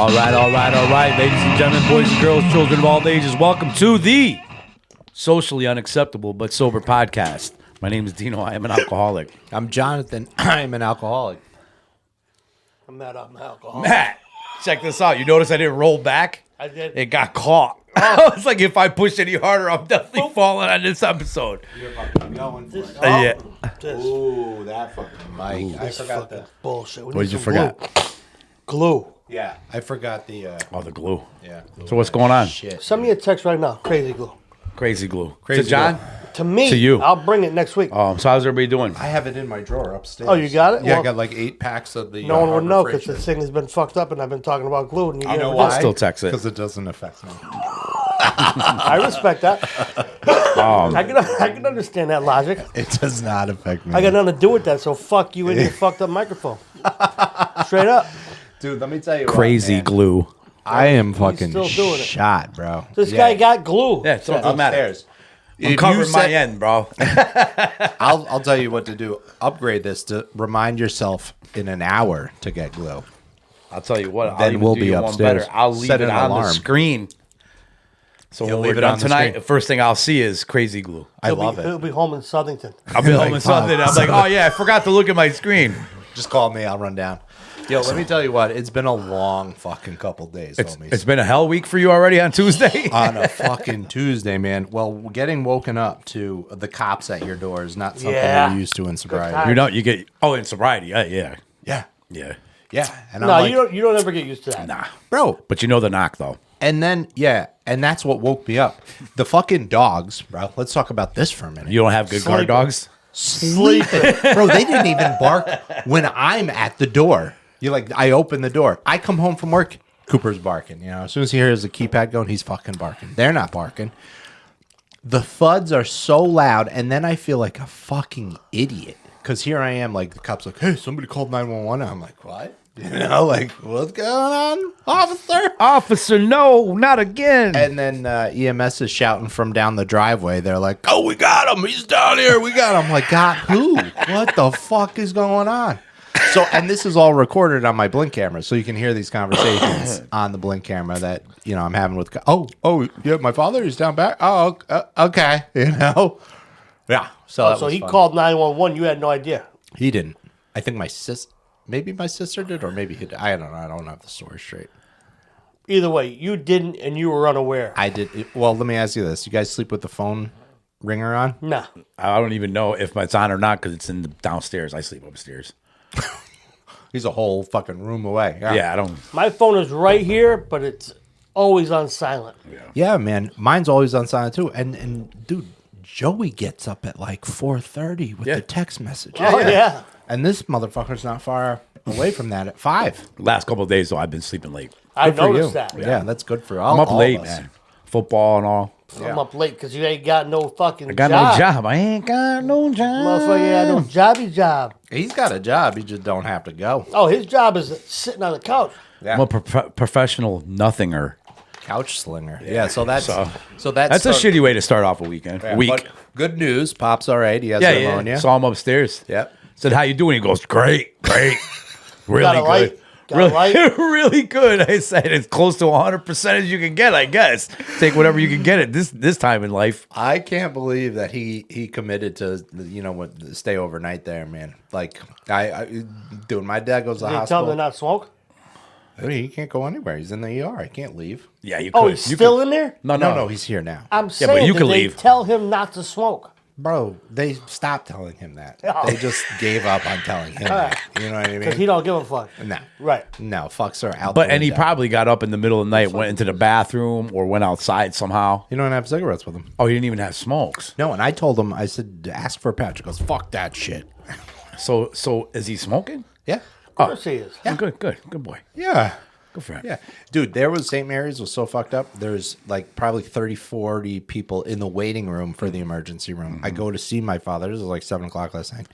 All right. Ladies and gentlemen, boys and girls, children of all ages, welcome to the Socially Unacceptable But Sober podcast. My name is Dino. I am an alcoholic. I'm Jonathan. I am an alcoholic. I'm not an alcoholic. Matt, check this out. You notice I didn't roll back? I did. It got caught. It's like if I push any harder, I'm definitely falling on this episode. You're fucking going for it. Yeah. Ooh, that fucking mic. I forgot that. Bullshit. What did you forget? Glue. Yeah, I forgot the. Oh, the glue. Yeah. So what's going on? Shit. Send me a text right now. Crazy glue. Crazy glue. Crazy to John? glue. To me. To you. I'll bring it next week. So how's everybody doing? I have it in my drawer upstairs. Oh, you got it? Yeah, I Well, got like 8 packs of the. no one would know Harbor because Freight this shit. thing has been fucked up and I've been talking about glue. And you I know never why. did. Still text it. Because it doesn't affect me. I respect that. I can understand that logic. It does not affect me. I got nothing to do with that, so fuck you and your fucked up microphone. Straight up. Dude, let me tell you Crazy what, man. glue. I am fucking still doing it. shot, bro. This guy got glue. Yeah, so it doesn't matter. Upstairs. I'm If covering you my said- end, bro. I'll tell you what to do. Upgrade this to remind yourself in an hour to get glue. I'll tell you what. I'll Then even we'll do be you one upstairs. better. I'll leave Set it an on the alarm. screen. So You'll when leave we're it done on the tonight, screen. the first thing I'll see is crazy glue. I love He'll it. be home in Southington. I'll be home Like, and something. I'm like, oh yeah, I forgot to look at my screen. Just call me. I'll run down. Yo, let me tell you what. It's been a long fucking couple days, homies. It's been a hell week for you already on Tuesday. On a fucking Tuesday, man. Well, getting woken up to the cops at your door is not something Yeah. we're used to in sobriety. time. You know, you get in sobriety. Yeah. Yeah. Yeah. And No, I'm like, you don't ever get used to that. Nah. bro. But you know the knock though. And then, and that's what woke me up. The fucking dogs, bro. Let's talk about this for a minute. You don't have good guard Sleeping. dogs. Sleeping. Bro, they didn't even bark when I'm at the door. I open the door. I come home from work. Cooper's barking. As soon as he hears the keypad going, he's fucking barking. They're not barking. The thuds are so loud, and then I feel like a fucking idiot. Because here I am, like, the cop's like, hey, somebody called 911. I'm like, what? What's going on, officer? Officer, no, not again. And then EMS is shouting from down the driveway. They're like, oh, we got him. He's down here. We got him. I'm like, got who? What the fuck is going on? So, and this is all recorded on my Blink camera, so you can hear these conversations on the Blink camera that, I'm having with, yeah, my father is down back. Oh, okay. Yeah. So, So he called 911. You had no idea. He didn't. I think maybe my sister did, or maybe he did. I don't know. I don't have the story straight. Either way, you didn't, and you were unaware. I did. Well, let me ask you this. You guys sleep with the phone ringer on? Nah. I don't even know if it's on or not because it's in the downstairs. I sleep upstairs. He's a whole fucking room away. Yeah, I don't. My phone is right here, but it's always on silent. Yeah, man. Mine's always on silent too. And dude, Joey gets up at like 4:30 with the text message. Oh, yeah. And this motherfucker's not far away from that at 5. Last couple of days though, I've been sleeping late. I Good for you. noticed that. Yeah, that's good for all. I'm up all late, of us. man. Football and all. I'm up late because you ain't got no fucking I got no job. I ain't got no job. Motherfucker ain't got no job. He's got a job. He just don't have to go. Oh, his job is sitting on the couch. Yeah. I'm a professional nothinger. Couch slinger. Yeah. So that's So- that's That's a shitty way to start off a weekend. yeah, Week. but good news. Pop's all right. He has Yeah, pneumonia. yeah. Saw him upstairs. Yep. Said, "How you doing?" He goes, "Great, really Got a good, light? Got a light? really good." I said, "It's close to 100% as you can get, I guess. Take whatever you can get at this time in life." I can't believe that he committed to stay overnight there, man. Like dude, my dad goes to the Did you tell him hospital. to not smoke? Dude, he can't go anywhere. He's in the ER. I can't leave. Yeah, you could. Oh, he's You still could- in there? No, he's here now. I'm but saying, you did can they leave. tell him not to smoke? Bro, they stopped telling him that. Oh. They just gave up on telling him that. You know what I Because mean? he don't give a fuck. No. Right. No, fucks are out. But the and he window. probably got up in the middle of the night, went into the bathroom, or went outside somehow. You don't have cigarettes with him. Oh, he didn't even have smokes. No, and I told him, I said, ask for a patch. He goes, fuck that shit. So is he smoking? Yeah. Of course he is. Oh, good boy. Yeah. Good for him. Yeah. Dude, there was St. Mary's was so fucked up. There's like probably 30, 40 people in the waiting room for the emergency room. I go to see my father. This was like 7 o'clock last night.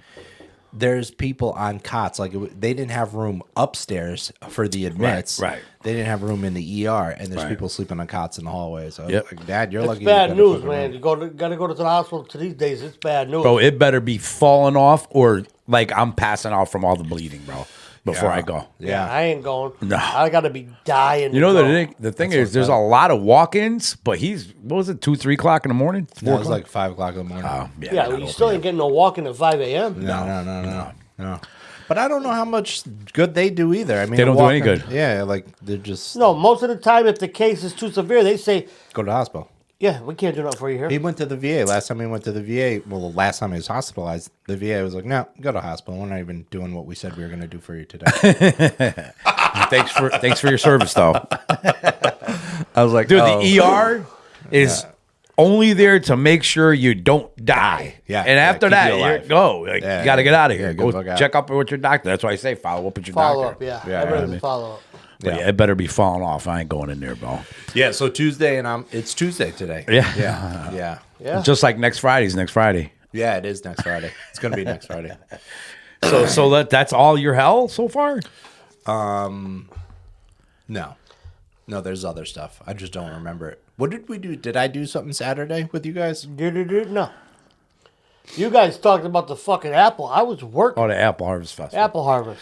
There's people on cots. Like they didn't have room upstairs for the admits. Right. They didn't have room in the ER, and there's Right. people sleeping on cots in the hallway. So, Yep. like, Dad, you're It's lucky. bad you got a news, fucking man. room. You gotta go to the hospital to these days. It's bad news. Bro, it better be falling off or like I'm passing out from all the bleeding, bro. before I go. Yeah. I ain't going. No. I got to be dying. You to know, go. the thing is, there's a lot of walk-ins, but what was it, 2, 3 o'clock in the morning? No, it was like 5 o'clock in the morning. Oh, Yeah, well, you still ain't getting no walking at 5 a.m. No. But I don't know how much good they do either. I mean, They don't do any good. Yeah, like they're just No, most of the time, if the case is too severe, they say, go to the hospital. yeah, we can't do nothing for you here. He went to the VA. Last time he went to the VA, well, the last time he was hospitalized, the VA was like, no, go to the hospital. We're not even doing what we said we were going to do for you today. Thanks for your service, though. I was like, Dude, oh. the ER is only there to make sure you don't die. Yeah, And after keep that, you you alive. go. Like, Yeah, you got to get out of here. yeah, Go good luck out. check up with your doctor. That's why I say follow up with your Follow doctor. up, yeah. Yeah, Everything's I mean- follow up. But yeah, it better be falling off. I ain't going in there, bro. Yeah, so Tuesday, and it's Tuesday today. Yeah. Yeah. Just like next Friday's next Friday. Yeah, it is next Friday. It's going to be next Friday. So that's all your hell so far? No, there's other stuff. I just don't remember it. What did we do? Did I do something Saturday with you guys? No. You guys talked about the fucking apple. I was working. Oh, the Apple Harvest Festival. Apple harvest.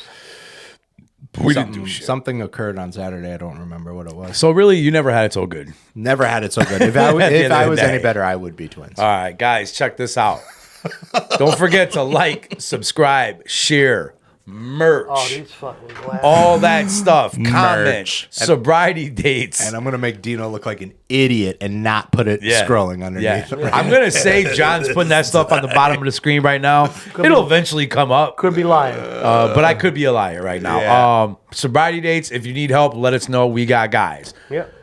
We didn't do shit. Something occurred on Saturday. I don't remember what it was. So really, you never had it so good. Never had it so good. If I, At the if end I of the was day. any better, I would be twins. All right, guys, check this out. Don't forget to like, subscribe, share, merch, Oh, these fucking glasses. all that stuff, comment, Merch. sobriety dates. And I'm going to make Dino look like an idiot and not put it scrolling underneath. Yeah. I'm going to say John's putting that stuff on the bottom of the screen right now. It'll eventually come up. Could be lying. But I could be a liar right now. Yeah. Sobriety dates, if you need help, let us know. We got guys. Yep.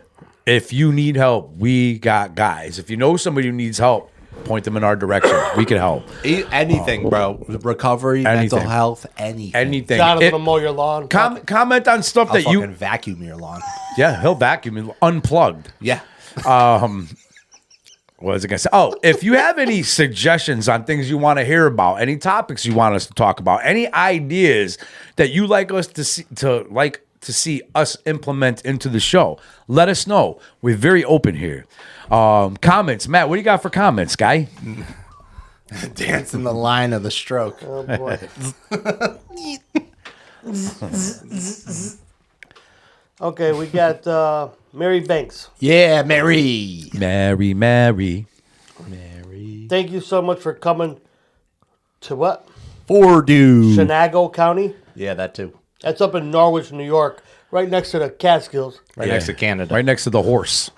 If you need help, we got guys. If you know somebody who needs help, point them in our direction. We can help. Anything, bro. Recovery, Anything. mental health, anything. Anything. John's It- going to mow your lawn. comment on stuff I'll that fucking you... vacuum your lawn. Yeah, he'll vacuum it unplugged. Yeah. What was I going to say? Oh, if you have any suggestions on things you want to hear about, any topics you want us to talk about, any ideas that you like us to see us implement into the show, let us know. We're very open here. Comments, Matt. What do you got for comments, guy? Dancing the line of the stroke. Oh, boy. Okay, we got Mary Banks. Yeah, Mary. Mary. Thank you so much for coming to what? Fordu. Chenango County. Yeah, that too. That's up in Norwich, New York, right next to the Catskills. Right next to Canada. Right next to the horse.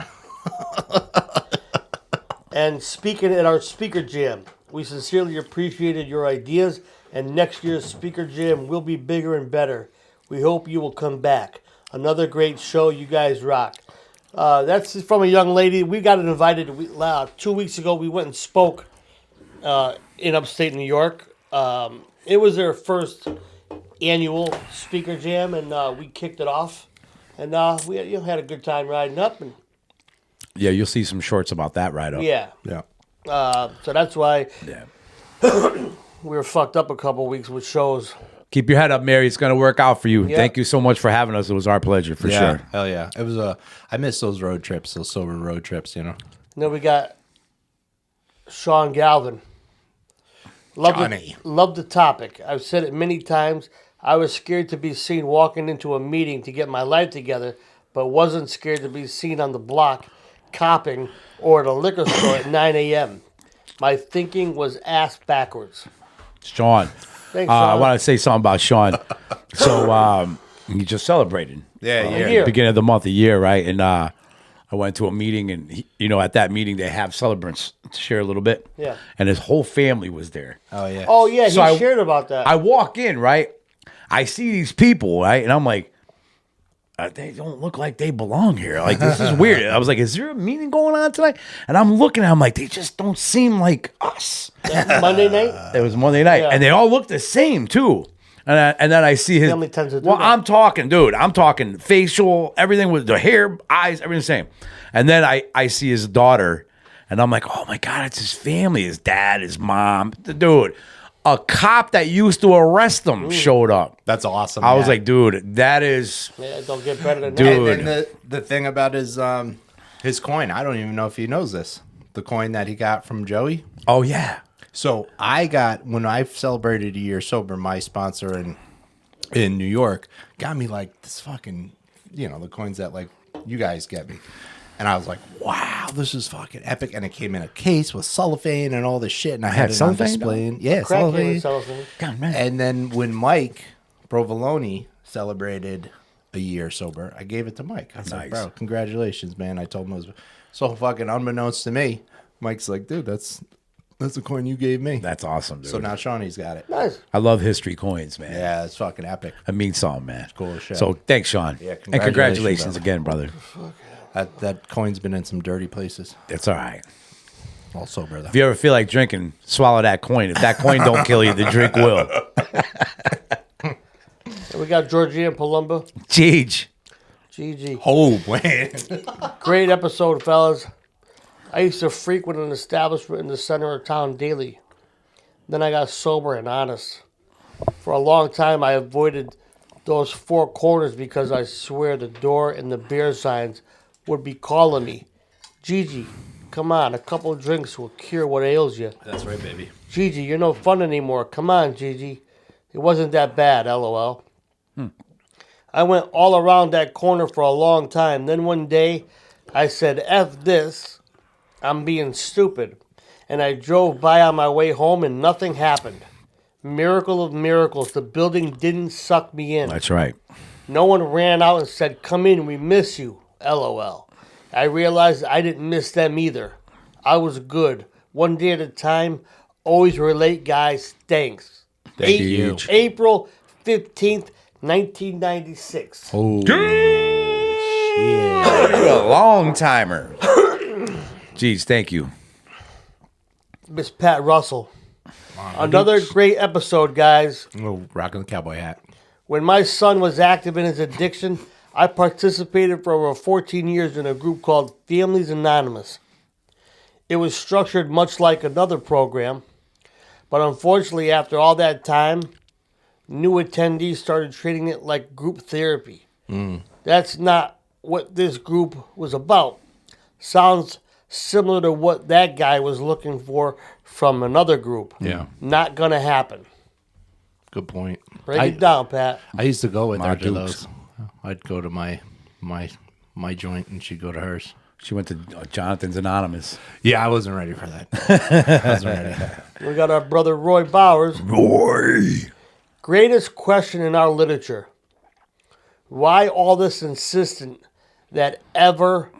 And speaking at our speaker jam, we sincerely appreciated your ideas, and next year's speaker jam will be bigger and better. We hope you will come back. Another great show. You guys rock. That's from a young lady. We got invited 2 weeks ago. We went and spoke in upstate New York. It was their first annual speaker jam, and we kicked it off. And we had a good time riding up. And Yeah, you'll see some shorts about that right up. yeah. Yeah. So that's why Yeah. we were fucked up a couple weeks with shows. Keep your head up, Mary. It's going to work out for you. Yeah. Thank you so much for having us. It was our pleasure, for Yeah. sure. Hell yeah. It was I miss those road trips, those sober road trips, you know. And then we got Sean Galvin. Johnny. Love the topic. I've said it many times. I was scared to be seen walking into a meeting to get my life together, but wasn't scared to be seen on the block, copping, or at a liquor store at 9 a.m. My thinking was ass backwards. Sean. Thanks, I Sean. want to say something about Sean. So he just celebrated. Yeah, A year. Beginning of the month, a year, right? And I went to a meeting, and at that meeting they have celebrants to share a little bit. Yeah. And his whole family was there. Oh yeah. Oh, yeah, he So I- shared about that. I walk in, right? I see these people, right? And I'm like, they don't look like they belong here. Like, this is weird. I was like, is there a meeting going on tonight? And I'm looking, I'm like, they just don't seem like us. Monday night? It was Monday night, Yeah. and they all look the same too. And then I see his. Family tends to do well, that. I'm talking, dude. I'm talking facial, everything with the hair, eyes, everything the same. And then I see his daughter, and I'm like, oh my god, it's his family, his dad, his mom, dude. A cop that used to arrest him showed up. That's awesome. I was yeah. like, dude, that is. Yeah, don't get better than Dude. that. And the thing about his coin, I don't even know if he knows this. The coin that he got from Joey. Oh yeah. So I got, when I celebrated a year sober, my sponsor and in New York got me like this fucking, the coins that like you guys get me. And I was like, wow, this is fucking epic. And it came in a case with cellophane and all this shit. And I had it on display. Yeah, cellophane. God, man. And then when Mike Provolone celebrated a year sober, I gave it to Mike. I was like, bro, congratulations, man. I told him it was so fucking unbeknownst to me. Mike's like, dude, that's the coin you gave me. That's awesome, dude. So now Shawnee's got it. Nice. I love history coins, man. Yeah, it's fucking epic. It means something, man. It's cool as shit. So thanks, Sean. Yeah, and congratulations again, brother. That coin's been in some dirty places. It's all right. All sober, though. If you ever feel like drinking, swallow that coin. If that coin don't kill you, the drink will. We got Georgie and Palumba. Jeej. GG. Oh, man. Great episode, fellas. I used to frequent an establishment in the center of town daily. Then I got sober and honest. For a long time, I avoided those four corners because I swear the door and the beer signs would be calling me. Gigi, come on, a couple of drinks will cure what ails you. That's right, baby. Gigi, you're no fun anymore. Come on, Gigi. It wasn't that bad, LOL. I went all around that corner for a long time. Then one day, I said, F this. I'm being stupid. And I drove by on my way home and nothing happened. Miracle of miracles. The building didn't suck me in. That's right. No one ran out and said, come in, we miss you. LOL. I realized I didn't miss them either. I was good. One day at a time. Always relate, guys. Thanks. Thank you. April 15th, 1996. Oh, You're a long timer. Jeez, thank you. Miss Pat Russell. Another great episode, guys. oh, rocking the cowboy hat. When my son was active in his addiction, I participated for over 14 years in a group called Families Anonymous. It was structured much like another program, but unfortunately, after all that time, new attendees started treating it like group therapy. That's not what this group was about. Sounds similar to what that guy was looking for from another group. Yeah. Not going to happen. Good point. Break it down, Pat. I used to go with her to Dukes. those. I'd go to my joint and she'd go to hers. She went to Jonathan's Anonymous. Yeah, I wasn't ready for that. I wasn't ready. We got our brother Roy Bowers. Roy. Greatest question in our literature. Why all this insistent that ever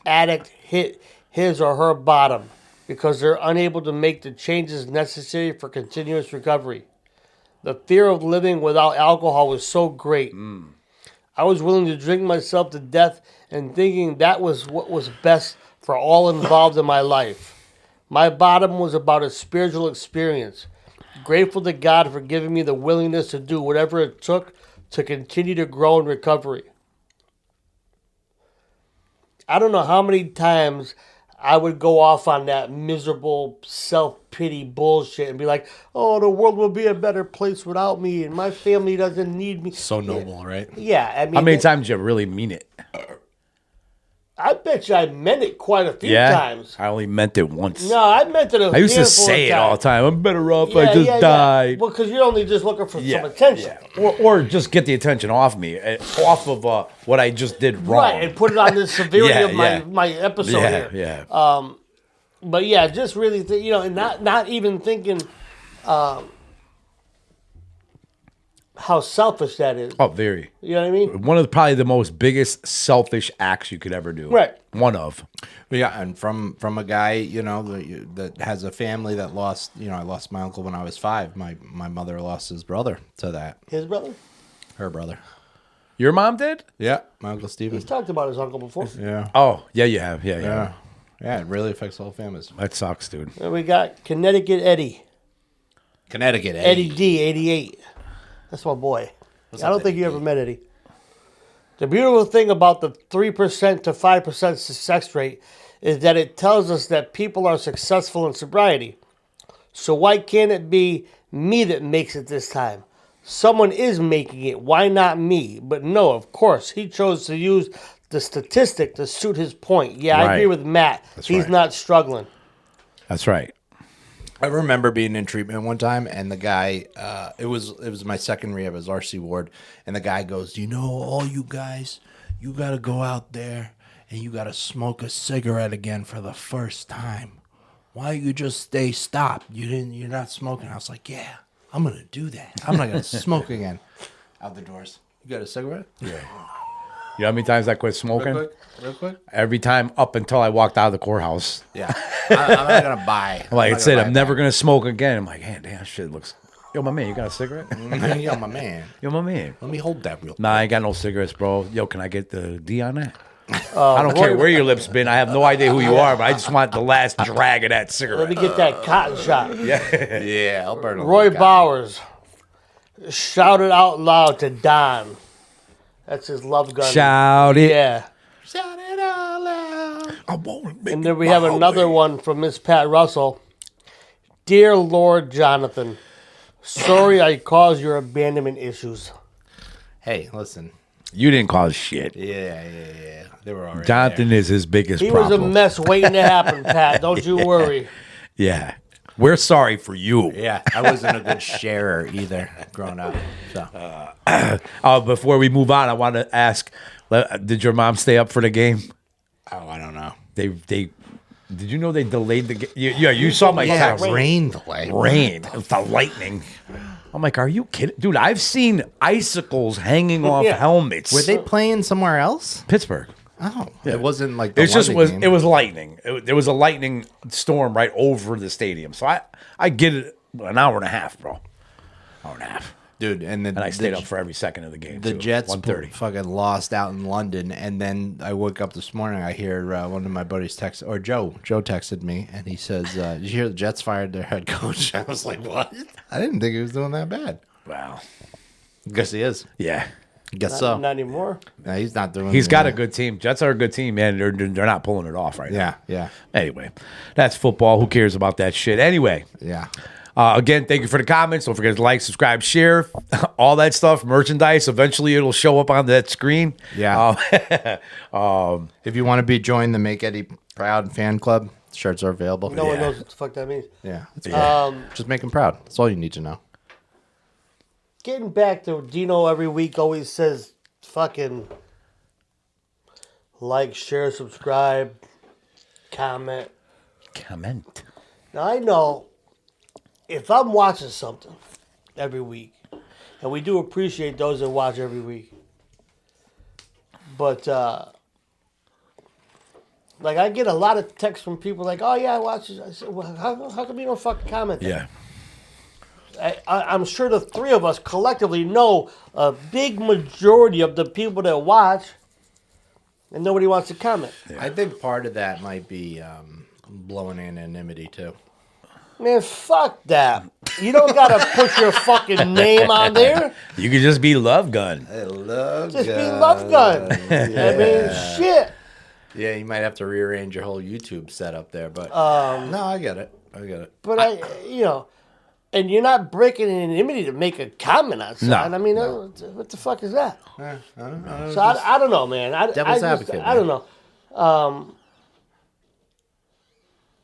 addict hit his or her bottom? Because they're unable to make the changes necessary for continuous recovery. The fear of living without alcohol was so great. I was willing to drink myself to death and thinking that was what was best for all involved in my life. My bottom was about a spiritual experience. Grateful to God for giving me the willingness to do whatever it took to continue to grow in recovery. I don't know how many times I would go off on that miserable self-pity bullshit and be like, oh, the world will be a better place without me and my family doesn't need me. So noble, right? Yeah, I mean, How many times did you really mean it? I bet you I meant it quite a few times. I only meant it once. No, I meant it a I used to handful of say it all the times. time. I'm better off. I just died. Well, because you're only just looking for some attention. Or just get the attention off me, off of what I just did wrong. Right, and put it on the severity Yeah, of my episode here. Yeah. But yeah, just really, and not even thinking how selfish that is. Oh, very. You know what I mean? One of probably the most biggest selfish acts you could ever do. Right. One of. Yeah, and from a guy, that has a family that lost, I lost my uncle when I was 5. My mother lost his brother to that. His brother? Her brother. Your mom did? Yeah, my Uncle Steven. He's talked about his uncle before. Yeah. Oh, yeah, you have. Yeah. Yeah. Yeah, it really affects the whole families. That sucks, dude. And we got Connecticut Eddie. Connecticut, Eddie D, 88. That's my boy. I don't think you ever met Eddie. The beautiful thing about the 3% to 5% success rate is that it tells us that people are successful in sobriety. So why can't it be me that makes it this time? Someone is making it. Why not me? But no, of course, he chose to use the statistic to suit his point. Yeah, I Right. agree with Matt. He's right. not struggling. That's right. I remember being in treatment one time, and the guy, it was my second rehab as RC ward, and the guy goes, "You know, all you guys, you got to go out there and you got to smoke a cigarette again for the first time. Why you just stay stopped? You're not smoking." I was like, "Yeah, I'm gonna do that. I'm not gonna smoke again." Out the doors. You got a cigarette? Yeah. You know how many times I quit smoking? Real quick. Every time up until I walked out of the courthouse. Yeah, I'm not gonna buy. Like I said, I'm never going to smoke again. I'm like, hey, damn, shit looks... Yo, my man, you got a cigarette? Yo, my man. Yo, my man. Let me hold that real quick. Nah, I ain't got no cigarettes, bro. Yo, can I get the D on that? I don't care where your lips been. I have no idea who you are, but I just want the last drag of that Let cigarette. me get that cotton shot. Yeah, I'll burn a Roy little Bowers shouted out loud to Don. That's his love gun. Shout it. Yeah. Shout it all out. I won't make And then we have another one from Miss Pat Russell. Dear Lord Jonathan, sorry I caused your abandonment issues. Hey, listen. You didn't cause shit. Yeah. They were already Jonathan is his biggest He problem. was a mess waiting to happen, Pat. Don't you worry. Yeah. We're sorry for you. there. Yeah, I wasn't a good sharer either growing up. So Before we move on, I want to ask, did your mom stay up for the game? I don't know. Did you know they delayed the game? Yeah, you saw my Yeah, text. rain delay. Rain. The lightning. I'm like, are you kidding? Dude, I've seen icicles hanging off Yeah. helmets. Were they playing somewhere else? Pittsburgh. Oh, it wasn't like the It just was. London It game. was lightning. There was a lightning storm right over the stadium. So I get it. An hour and a half, bro. Hour and a half. Dude, and I stayed up for every second of the game. the too. Jets 1:30. fucking lost out in London, and then I woke up this morning. I hear one of my buddies text, or Joe texted me, and he says, "Did you hear the Jets fired their head coach?" I was like, "What?" I didn't think he was doing that bad. Wow. Guess he is. Yeah. Guess Not so. not anymore. No, he's not doing. He's got a good team. Jets are a good team, man. They're not pulling it off right now. Yeah. Anyway, that's football. Who cares about that shit? Anyway. Again, thank you for the comments. Don't forget to like, subscribe, share, all that stuff. Merchandise. Eventually, it'll show up on that screen. Yeah. If you want to join the Make Eddie Proud fan club, shirts are available. No one knows what the fuck that means. Yeah. Just make him proud. That's all you need to know. Getting back to Dino every week always says fucking like, share, subscribe, comment. Comment. Now I know if I'm watching something every week, and we do appreciate those that watch every week, but like I get a lot of texts from people like, "Oh yeah, I watch this." I said, "Well, how come you don't fucking comment?" Yeah. I'm sure the three of us collectively know a big majority of the people that watch, and nobody wants to comment. I think part of that might be blowing anonymity too. Man, fuck that. You don't gotta put your fucking name on there. You could just be Love Gun. I love Just be Love Gun. I mean, shit. Yeah, you might have to rearrange your whole YouTube setup there, but no, I get it. But and you're not breaking anonymity to make a comment on something. No. I mean, what the fuck is that? I don't know. So I don't know, man. Devil's advocate, I don't know.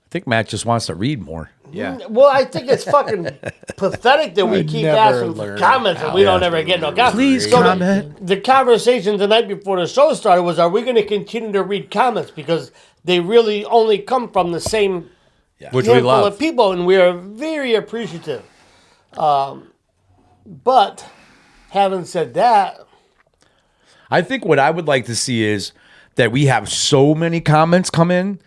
I think Matt just wants to read more. Yeah. Well, I think it's fucking pathetic that we keep never asking for learned comments and we don't ever get no comments. Please So comment. The conversation the night before the show started was, are we going to continue to read comments? Because they really only come from the same Which we handful love. of people, and we are very appreciative. But having said that, I think what I would like to see is that we have so many comments come in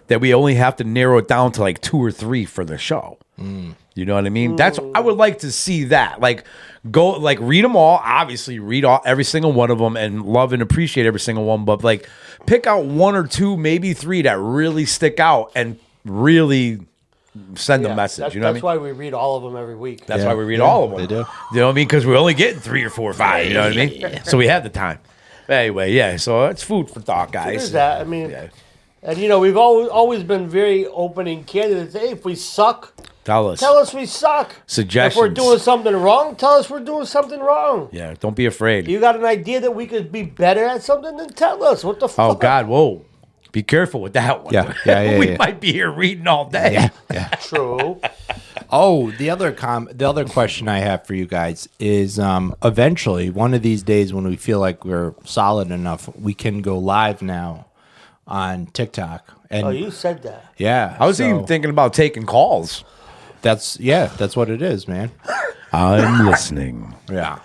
that we only have to narrow it down to like 2 or 3 for the show. You know what I mean? That's I would like to see that. Like go like read them all. Obviously, read every single one of them and love and appreciate every single one. But like pick out 1 or 2, maybe 3 that really stick out and really send a message. You know what I mean? that's why we read all of them every week. That's why we read all of them. they do. You know what I mean? Because we're only getting 3 or 4 or 5. You know what I mean? So we have the time. But anyway, yeah. So it's food for thought, guys. There's that. I mean, Yeah. and we've always been very open and candid. Hey, if we suck, Tell us. tell us we suck. Suggestions. If we're doing something wrong, tell us we're doing something wrong. Yeah, don't be afraid. You got an idea that we could be better at something, then tell us. What the fuck? Oh, God, whoa. Be careful with that one. Yeah, we yeah. might be here reading all day. Yeah. True. Oh, the other question I have for you guys is eventually one of these days when we feel like we're solid enough, we can go live now on TikTok. And Oh, you said that. yeah, I was so even thinking about taking calls. that's what it is, man. I'm listening. Yeah.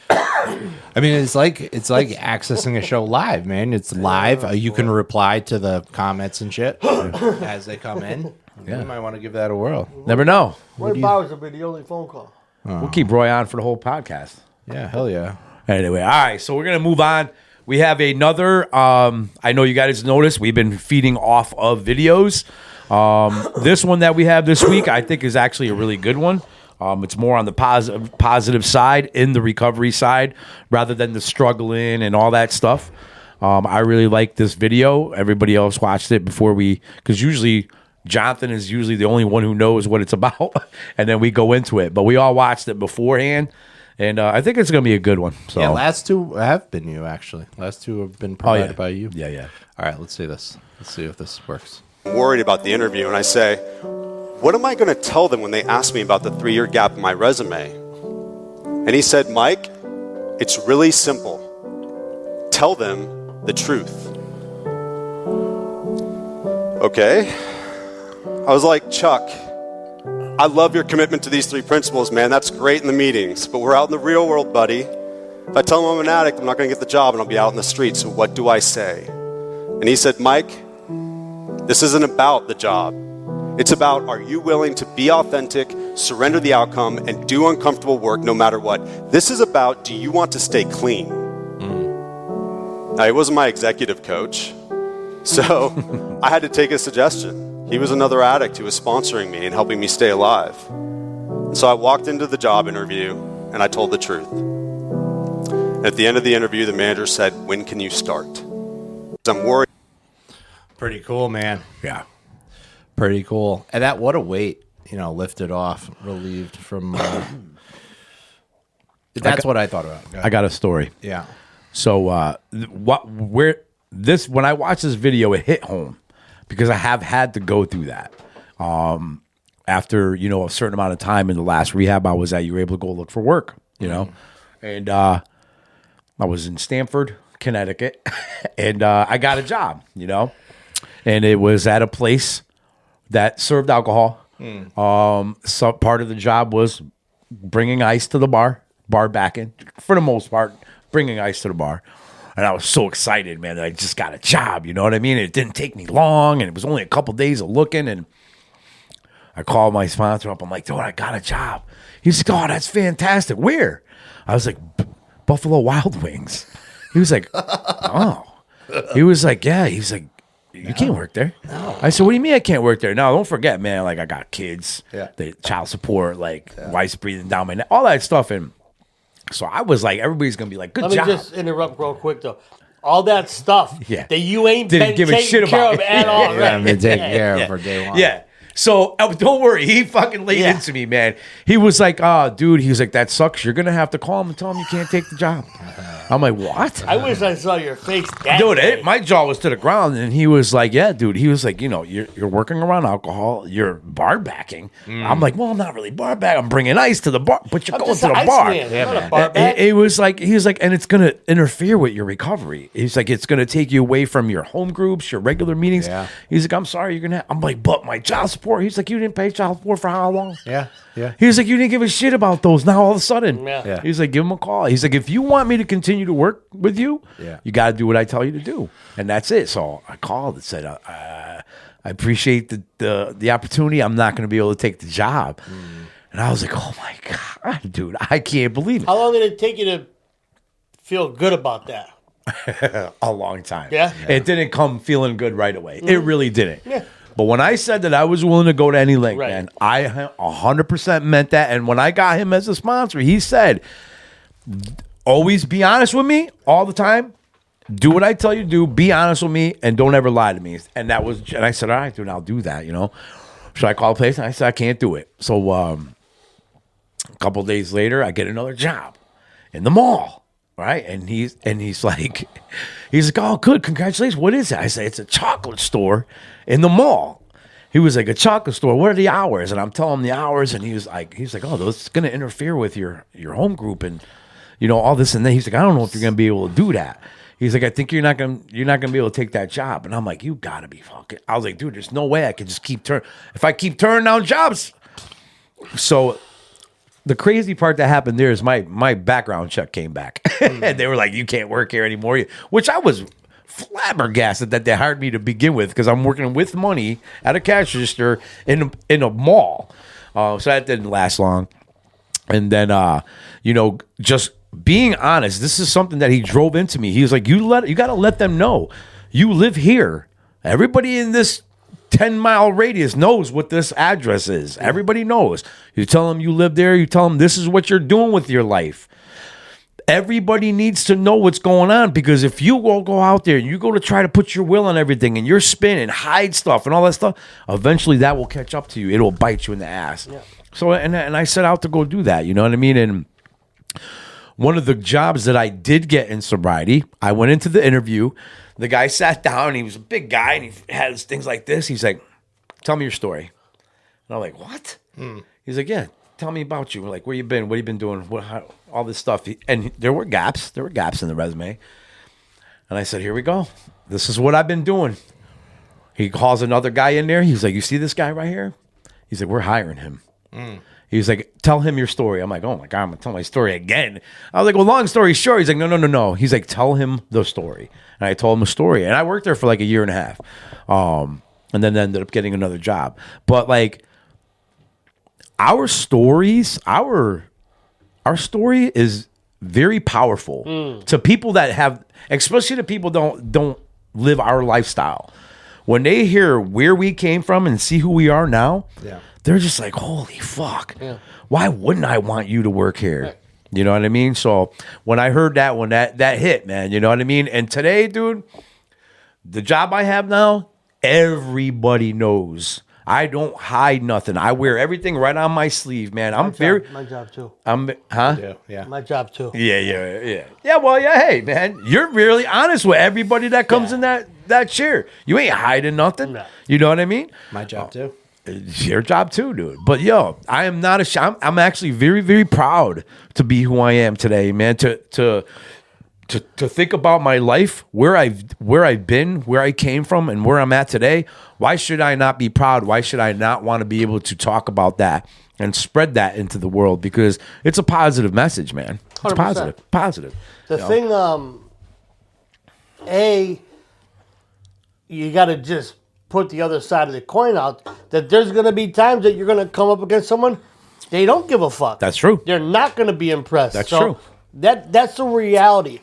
I mean, it's like accessing a show live, man. It's live. You can reply to the comments and shit as they come in. Yeah. You might want to give that a whirl. Never know. Roy Bowers will be the only phone call. We'll keep Roy on for the whole podcast. Yeah, hell yeah. Anyway, all right. So we're gonna move on. We have another. I know you guys noticed we've been feeding off of videos. This one that we have this week, I think, is actually a really good one. It's more on the positive side, in the recovery side, rather than the struggling and all that stuff. I really like this video. Everybody else watched it before because usually Jonathan is usually the only one who knows what it's about, and then we go into it. But we all watched it beforehand, and I think it's going to be a good one. So Yeah, last two have been you, actually. Last two have been provided by you. Yeah. All right, let's see this. Let's see if this works. Worried about the interview, and I say, what am I going to tell them when they ask me about the 3-year gap in my resume? And he said, Mike, it's really simple. Tell them the truth. Okay. I was like, Chuck, I love your commitment to these 3 principles, man. That's great in the meetings, but we're out in the real world, buddy. If I tell them I'm an addict, I'm not going to get the job and I'll be out in the street. So what do I say? And he said, Mike, this isn't about the job. It's about, are you willing to be authentic, surrender the outcome, and do uncomfortable work no matter what? This is about, do you want to stay clean? Now, he wasn't my executive coach, so I had to take his suggestion. He was another addict who was sponsoring me and helping me stay alive. And so I walked into the job interview, and I told the truth. At the end of the interview, the manager said, when can you start? I'm worried. Pretty cool, man. Yeah. Pretty cool. And what a weight, lifted off, relieved from. That's what I thought about. I got a story. Yeah. So when I watched this video, it hit home because I have had to go through that. After a certain amount of time in the last rehab I was at, you were able to go look for work. And I was in Stamford, Connecticut, and I got a job. And it was at a place that served alcohol. So part of the job was bringing ice to the bar backing, for the most part, bringing ice to the bar. And I was so excited, man, that I just got a job, you know what I mean? It didn't take me long, and it was only a couple days of looking, and I called my sponsor up. I'm like, dude, I got a job. He's like, oh, that's fantastic. Where? I was like, Buffalo Wild Wings. He was like, oh. He was like, yeah. He's like, you can't work there. No. I said, what do you mean I can't work there? No, don't forget, man. Like, I got kids, the child support, wife's breathing down my neck, all that stuff. And so I was like, everybody's going to be like, good job. Let me just interrupt real quick, though. All that stuff that you ain't didn't been give a taking shit care about of at all. Yeah, I've been taking care of for day one. Yeah. So don't worry. He fucking laid into me, man. He was like, oh, dude. He was like, that sucks. You're going to have to call him and tell him you can't take the job. I'm like, what? I wish I saw your face that Dude, day. my jaw was to the ground, and he was like, yeah, dude. He was like, you're working around alcohol. You're bar backing. I'm like, well, I'm not really bar back. I'm bringing ice to the bar, but you're going to the bar. It was like, he was like, and it's going to interfere with your recovery. He's like, it's going to take you away from your home groups, your regular meetings. Yeah. He's like, I'm sorry, you're going to I'm like, but my child support. He's like, you didn't pay child support for how long? Yeah. He was like, you didn't give a shit about those. Now all of a sudden, Yeah. He's like, give him a call. He's like, if you want me to continue to work with you, you got to do what I tell you to do, and that's it. So I called and said, I appreciate the opportunity. I'm not going to be able to take the job, and I was like, oh my god, dude, I can't believe it. How long did it take you to feel good about that? A long time. Yeah? It didn't come feeling good right away. It really didn't. Yeah. But when I said that I was willing to go to any length, man, I 100% meant that. And when I got him as a sponsor, he said, always be honest with me all the time. Do what I tell you to do. Be honest with me and don't ever lie to me. And I said, all right, dude, I'll do that, So I called the place and I said, I can't do it. So a couple days later, I get another job in the mall. Right. And he's like, oh, good. Congratulations. What is it? I say, it's a chocolate store in the mall. he was like, a chocolate store, what are the hours? And I'm telling him the hours, and he's like, oh, that's going to interfere with your home group and, all this and that. He's like, I don't know if you're going to be able to do that. He's like, I think you're not gonna be able to take that job. And I'm like, you gotta be fucking. I was like, dude, there's no way I could just keep turning. If I keep turning down jobs. So the crazy part that happened there is my background check came back. And they were like, you can't work here anymore. Which I was flabbergasted that they hired me to begin with, because I'm working with money at a cash register in a mall. So that didn't last long. And then just being honest, this is something that he drove into me. He was like, you got to let them know you live here. Everybody in this 10-mile radius knows what this address is. Everybody knows. You tell them you live there. You tell them this is what you're doing with your life. Everybody needs to know what's going on, because if you go out there and you go to try to put your will on everything and you're spinning, hide stuff and all that stuff, eventually that will catch up to you. It'll bite you in the ass. Yeah. So, and I set out to go do that. You know what I mean? And one of the jobs that I did get in sobriety, I went into the interview. The guy sat down. He was a big guy, and he had his things like this. He's like, tell me your story. And I'm like, what? He's like, yeah, tell me about you. We're like, where you been? What have you been doing? All this stuff. And there were gaps. There were gaps in the resume. And I said, here we go. This is what I've been doing. He calls another guy in there. He's like, you see this guy right here? He's like, we're hiring him. He was like, tell him your story. I'm like, oh my God, I'm going to tell my story again. I was like, well, long story short. He's like, no. He's like, tell him the story. And I told him a story. And I worked there for like a year and a half. And then ended up getting another job. But like, our stories, our story is very powerful to people that have, especially to people don't live our lifestyle. When they hear where we came from and see who we are now, they're just like, holy fuck. Yeah. Why wouldn't I want you to work here? Right. You know what I mean? So when I heard that one, that hit, man, you know what I mean? And today, dude, the job I have now, everybody knows. I don't hide nothing. I wear everything right on my sleeve, man. My job too. Yeah. My job too. Yeah. Yeah, well, yeah, hey, man, you're really honest with everybody that comes in that chair. You ain't hiding nothing. No. You know what I mean? My job too. It's your job too, dude. But yo, I am not ashamed. I'm actually very, very proud to be who I am today, man. To think about my life, where I've been, where I came from, and where I'm at today. Why should I not be proud? Why should I not want to be able to talk about that and spread that into the world? Because it's a positive message, man. It's 100%. positive. The thing, you got to just put the other side of the coin out, that there's going to be times that you're going to come up against someone, they don't give a fuck. That's true. They're not going to be impressed. That's true. That's the reality.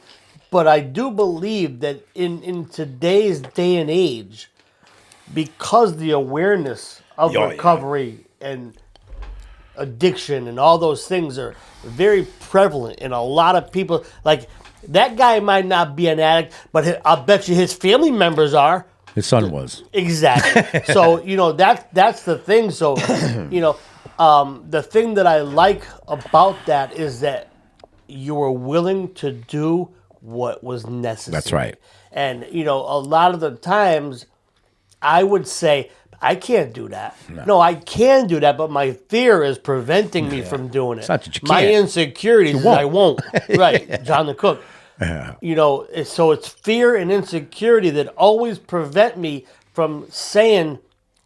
But I do believe that in today's day and age, because the awareness of recovery and addiction and all those things are very prevalent in a lot of people. Like, that guy might not be an addict, but I'll bet you his family members are. His son was. Exactly. So, that's the thing. So, the thing that I like about that is that you were willing to do what was necessary. That's right. And, a lot of the times I would say, I can't do that. No, I can do that, but my fear is preventing me from doing it. It's not that you can't. My insecurities is I won't. Right, John the Cook. Yeah. So it's fear and insecurity that always prevent me from saying,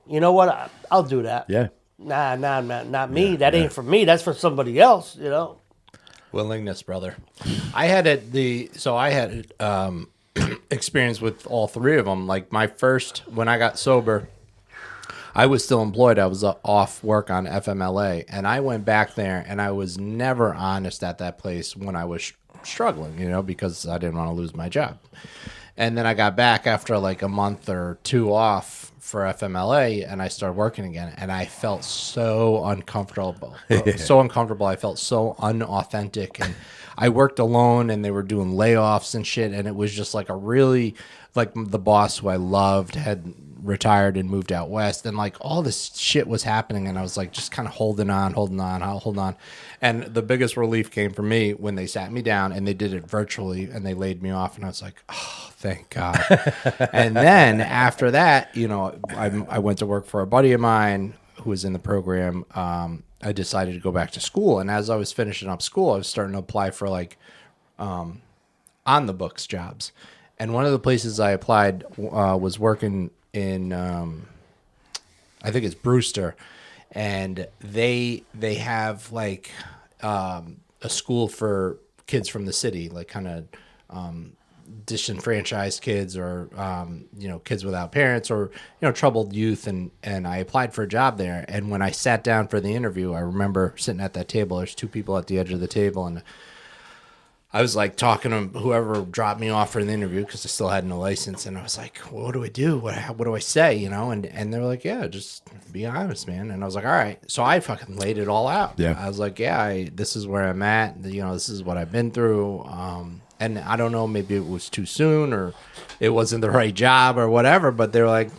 you know what, I'll do that. Yeah. Nah, not me. That ain't for me. That's for somebody else, Willingness, brother. I had experience with all three of them. Like, when I got sober, I was still employed. I was off work on FMLA, and I went back there, and I was never honest at that place when I was struggling, because I didn't want to lose my job. And then I got back after like a month or two off for FMLA, and I started working again, and I felt so uncomfortable. I felt so unauthentic, and I worked alone, and they were doing layoffs and shit, and it was just like the boss who I loved had retired and moved out west, and like all this shit was happening, and I was like just kind of holding on. And the biggest relief came for me when they sat me down and they did it virtually and they laid me off, and I was like, oh, thank God. And then after that, you know, I went to work for a buddy of mine who was in the program. I decided to go back to school, and as I was finishing up school, I was starting to apply for like on the books jobs. And one of the places I applied was working in, I think it's Brewster, and they have like a school for kids from the city, like kind of disenfranchised kids or you know, kids without parents or, you know, troubled youth. And I applied for a job there. And when I sat down for the interview, I remember sitting at that table. There's two people at the edge of the table, and I was like talking to whoever dropped me off for the interview because I still had no license, and I was like, well, "What do I do? What do I say?" You know, and they were like, "Yeah, just be honest, man." And I was like, "All right." So I fucking laid it all out. Yeah. I was like, "Yeah, this is where I'm at. You know, this is what I've been through." And I don't know, maybe it was too soon or it wasn't the right job or whatever, but they were like,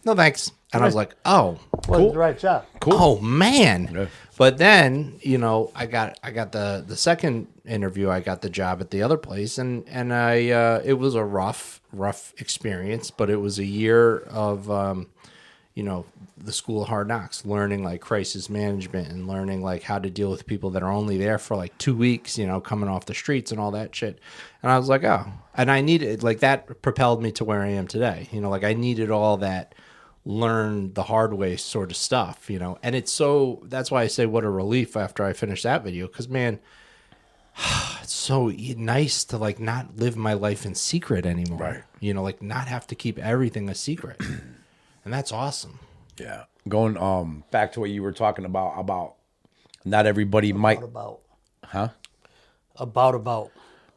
"No, thanks." And I was like, "Oh, Wasn't the right job. Cool. Oh man." Yeah. But then, you know, I got the second interview. I got the job at the other place, and I it was a rough experience, but it was a year of you know, the school of hard knocks, learning like crisis management and learning like how to deal with people that are only there for like 2 weeks, you know, coming off the streets and all that shit. And I was like, oh, and I needed, like, that propelled me to where I am today. You know, like I needed all that learn the hard way sort of stuff, you know. And it's so, that's why I say what a relief after I finished that video, because man, it's so nice to like not live my life in secret anymore. Right. You know, like not have to keep everything a secret. And that's awesome. Yeah. Going back to what you were talking about not everybody might About.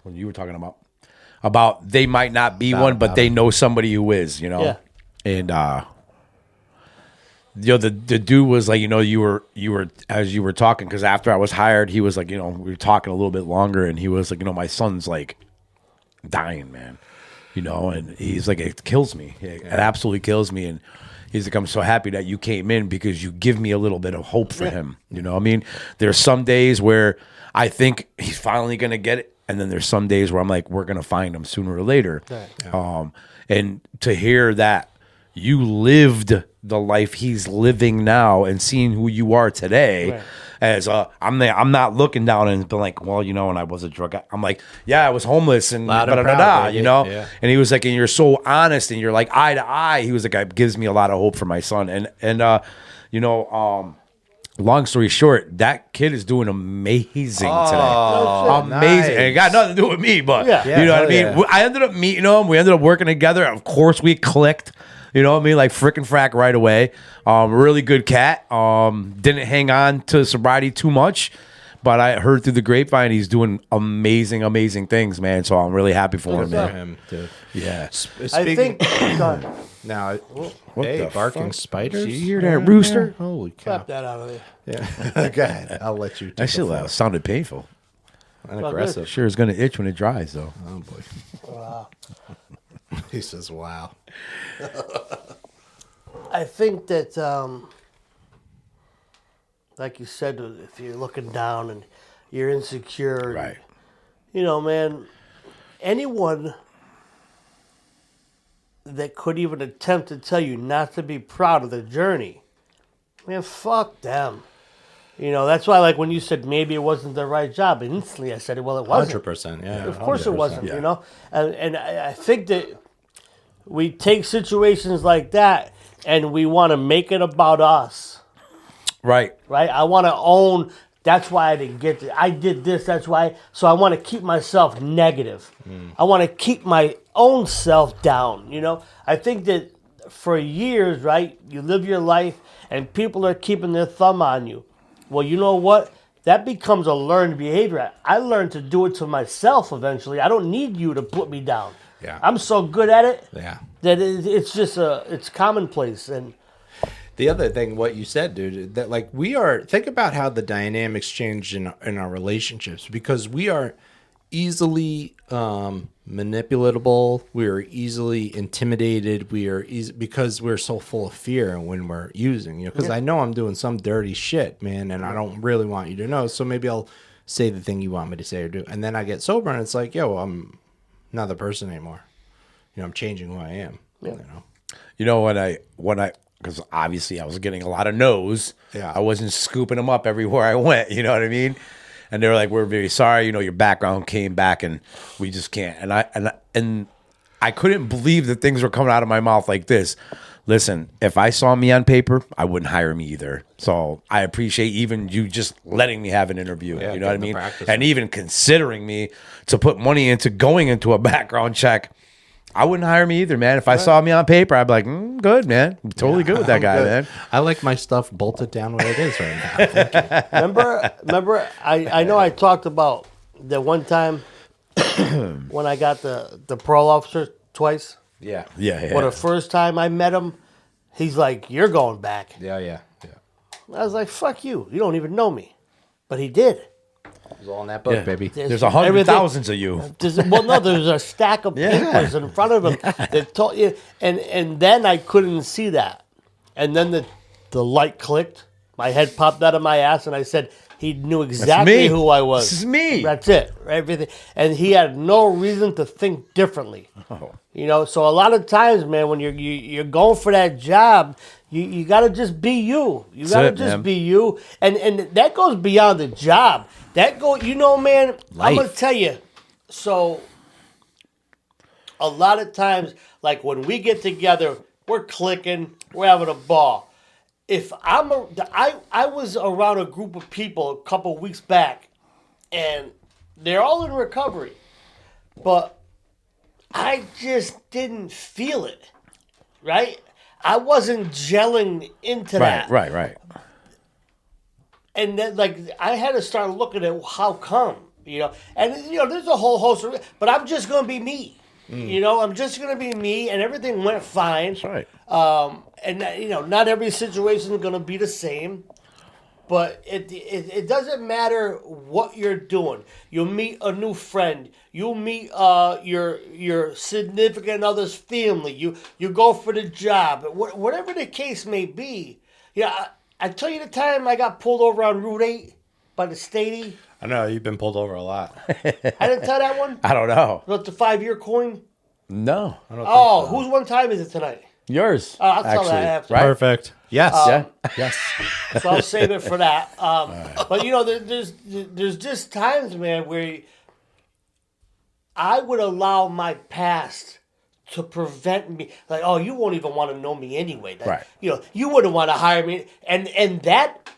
what you were talking about they might not be one, but they know somebody who is, you know. Yeah. And you know, the dude was like, you know, you were as you were talking, because after I was hired, he was like, you know, we were talking a little bit longer, and he was like, you know, my son's like dying, man, you know, and he's like, it kills me, it absolutely kills me, and he's like, I'm so happy that you came in because you give me a little bit of hope for him, you know. I mean, there's some days where I think he's finally gonna get it, and then there's some days where I'm like, we're gonna find him sooner or later. And to hear that you lived the life he's living now and seeing who you are today, Right. as I'm not looking down and being like, well, you know, and I was a drug guy. I'm like, yeah, I was homeless and Loud and da-da-da-da, proud, baby. you know. Yeah. And he was like, and you're so honest and you're like eye to eye. He was like, it gives me a lot of hope for my son. And you know, long story short, that kid is doing amazing today. Amazing. nice. And it got nothing to do with me, but Yeah. you know what I hell mean? yeah. I ended up meeting him. We ended up working together. Of course, we clicked. You know what I mean? Like frickin' frack right away. Really good cat. Didn't hang on to sobriety too much, but I heard through the grapevine he's doing amazing things, man. So I'm really happy for him, For man. him too. Yeah. I think. Sorry. Now, What hey, the barking fuck? spiders. You hear that rooster? Holy cow! Slap that out of there. Yeah, go ahead. I'll let you. That take shit the floor. sounded painful. And aggressive. Sure, it's gonna itch when it dries, though. Oh boy. He says, "Wow." I think that, like you said, if you're looking down and you're insecure, and, Right. you know, man, anyone that could even attempt to tell you not to be proud of the journey, man, fuck them. You know, that's why, like, when you said maybe it wasn't the right job, instantly I said, well, it wasn't. 100%. Yeah. Of course it 100%. wasn't, yeah. you know? And I think that we take situations like that and we want to make it about us, Right. right? I want to own, that's why I didn't get it. I did this, that's why. So I want to keep myself negative. I want to keep my own self down, you know? I think that for years, right, you live your life and people are keeping their thumb on you. Well, you know what? That becomes a learned behavior. I learned to do it to myself eventually. I don't need you to put me down. Yeah. I'm so good at it Yeah. that it's just it's commonplace. And The other thing, what you said, dude, that like think about how the dynamics changed in our relationships, because we are easily manipulatable. We are easily intimidated. We are because we're so full of fear when we're using, because I know I'm doing some dirty shit, man, and I don't really want you to know. So maybe I'll say the thing you want me to say or do. And then I get sober and it's like, yo, I'm not the person anymore. I'm changing who I am. Yeah. When I, because obviously I was getting a lot of no's. Yeah. I wasn't scooping them up everywhere I went. You know what I mean? And they were like, "We're very sorry. Your background came back, and we just can't." And I couldn't believe that things were coming out of my mouth like this. Listen, if I saw me on paper, I wouldn't hire me either. So I appreciate even you just letting me have an interview. Yeah, you know what I getting the mean? practice. And even considering me to put money into going into a background check. I wouldn't hire me either, man. If I saw me on paper, I'd be like, good, man. I'm totally good with that guy, man. I like my stuff bolted down where it is right now. Thank you. Remember, I know I talked about the one time when I got the parole officer twice. Yeah. Yeah. Well, the first time I met him, he's like, "You're going back." Yeah. I was like, "Fuck you. You don't even know me." But he did. It was all in that book, Yeah. baby. There's 100,000s of you. There's a stack of papers in front of him that told you, and then I couldn't see that, and then the light clicked, my head popped out of my ass, and I said he knew exactly me. who I was. This is me. That's it. Everything, and he had no reason to think differently. Oh. So a lot of times, man, when you're going for that job, you got to just be you. You got to it, just man. be you, and that goes beyond the job. That man. I'm gonna Life. tell you. So a lot of times, like when we get together, we're clicking, we're having a ball. If I was around a group of people a couple weeks back, and they're all in recovery, but I just didn't feel it. Right? I wasn't gelling into that. Right. And then, I had to start looking at how come, and there's a whole host of, but I'm just gonna be me, I'm just gonna be me, and everything went fine. That's right. And not every situation is gonna be the same, but it doesn't matter what you're doing. You'll meet a new friend. You'll meet your significant other's family. You go for the job, whatever the case may be. I tell you the time I got pulled over on Route 8 by the statey. I know, you've been pulled over a lot. I didn't tell that one? I don't know. About the 5-year coin? No. Oh, whose one time is it tonight? Yours. I'll tell that actually, after. right? Perfect. Yes. Yes. So I'll save it for that. But there's just times, man, where I would allow my past to prevent me, like, oh, you won't even want to know me anyway. Right. You wouldn't want to hire me, and that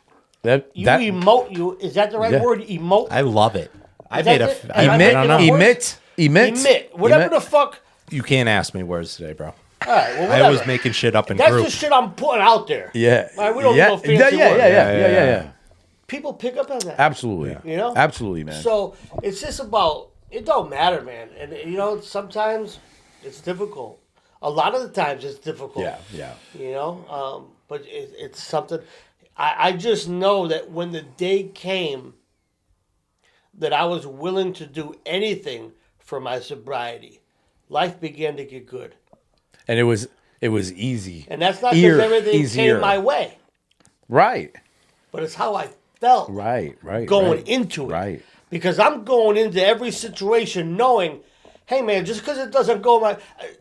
emote. Is that the right word? Emote. I love it. I Is made that a. it? I Am I made- making up words? Emit. Whatever the fuck. You can't ask me words today, bro. All right. Well, I whatever. was making shit up in That's group. the shit I'm putting out there. Yeah. All right, we don't yeah. know fancy yeah, words. yeah. People pick up on that. Absolutely. Absolutely, man. So it's just about, it don't matter, man. And sometimes it's difficult. A lot of the times it's difficult. Yeah. But it's something. I just know that when the day came that I was willing to do anything for my sobriety, life began to get good. And it was easy. And that's not because everything easier. came my way, Right. but it's how I felt Right. going into it. Right. Because I'm going into every situation knowing, hey, man, just because it doesn't go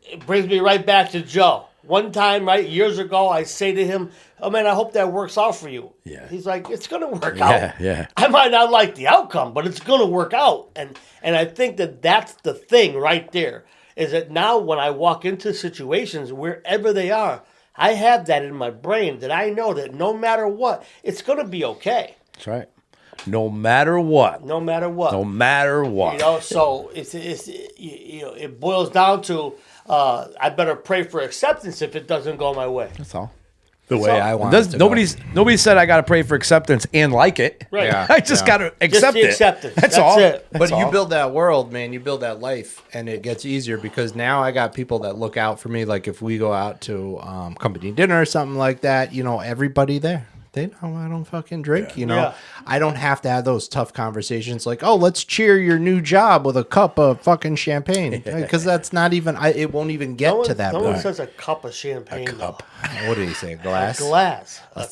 it brings me right back to Joe. One time, years ago, I say to him, oh, man, I hope that works out for you. Yeah. He's like, it's going to work out. Yeah. I might not like the outcome, but it's going to work out. And I think that's the thing right there, is that now when I walk into situations, wherever they are, I have that in my brain that I know that no matter what, it's going to be okay. That's right. No matter what. No matter what. So it boils down to I better pray for acceptance if it doesn't go my way. That's all. the way I want it to Nobody said I got to pray for acceptance and like it. Right. Yeah. I just got to accept the it. acceptance. That's That's all. it. But you build that world, man. You build that life, and it gets easier because now I got people that look out for me. Like if we go out to company dinner or something like that, everybody there, They know I don't fucking drink, you know. Yeah. I don't have to have those tough conversations like, oh, let's cheer your new job with a cup of fucking champagne. Because that's not even, it won't even get to that No one point. says a cup of champagne. cup. What did he say? Glass? A glass. A cup of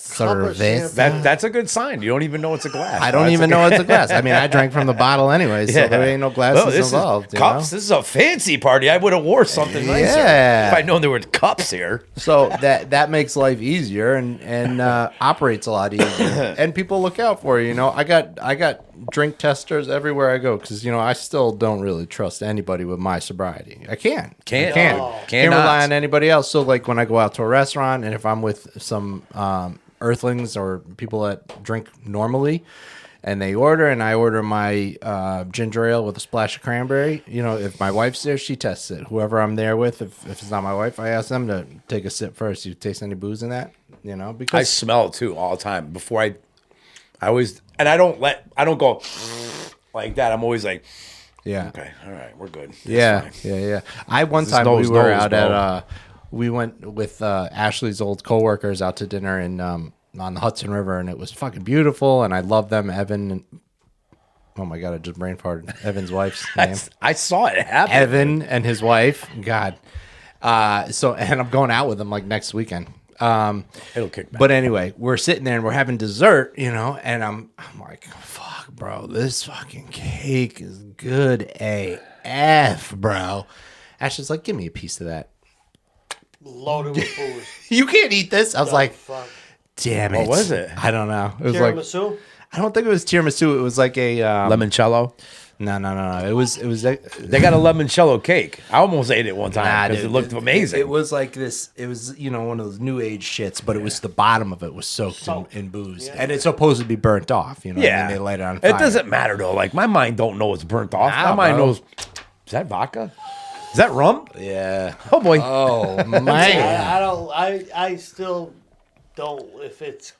cerveza? champagne. That's a good sign. You don't even know it's a glass. I don't even know it's a glass. I mean, I drank from the bottle anyway, so there ain't no glasses this involved. Is you cups. know? This is a fancy party. I would have wore something nicer Yeah. if I'd known there were cups here. So that makes life easier and operates a lot easier, and people look out for you. You know, I got drink testers everywhere I go because I still don't really trust anybody with my sobriety. I can't Cannot. rely on anybody else. So like when I go out to a restaurant and if I'm with some earthlings or people that drink normally. And they order, and I order my ginger ale with a splash of cranberry. If my wife's there, she tests it. Whoever I'm there with, if it's not my wife, I ask them to take a sip first. You taste any booze in that? Because I smell it too all the time. Before I always, and I don't go like that. I'm always like, yeah, okay, all right, we're good. That's yeah, fine. yeah. I one This is time nose, we were nose, out bro. at we went with Ashley's old coworkers out to dinner in on the Hudson River, and it was fucking beautiful, and I love them. Evan, and, oh my god, I just brain farted. Evan's wife's name. I saw it happen. Evan and his wife. God. And I'm going out with them like next weekend. It'll kick back. But anyway, we're sitting there and we're having dessert, and I'm like, fuck, bro, this fucking cake is good AF, bro. Ashley's like, give me a piece of that. Loaded with booze. You can't eat this. I was like, Fuck. damn it. What was it? I don't know. It was like, Tiramisu? I don't think it was tiramisu. It was like a Limoncello. No. It was They got a limoncello cake. I almost ate it one time Nah, because dude, it looked amazing. It was like this. It was one of those new age shits, but it was the bottom of it was soaked in booze, and it's supposed to be burnt off. You know, yeah, and they light it on fire. It doesn't matter though. Like my mind don't know it's burnt off. Nah, my mind bro. knows. Is that vodka? Is that rum? Yeah. Oh boy. Oh man. I don't. I still don't. If it's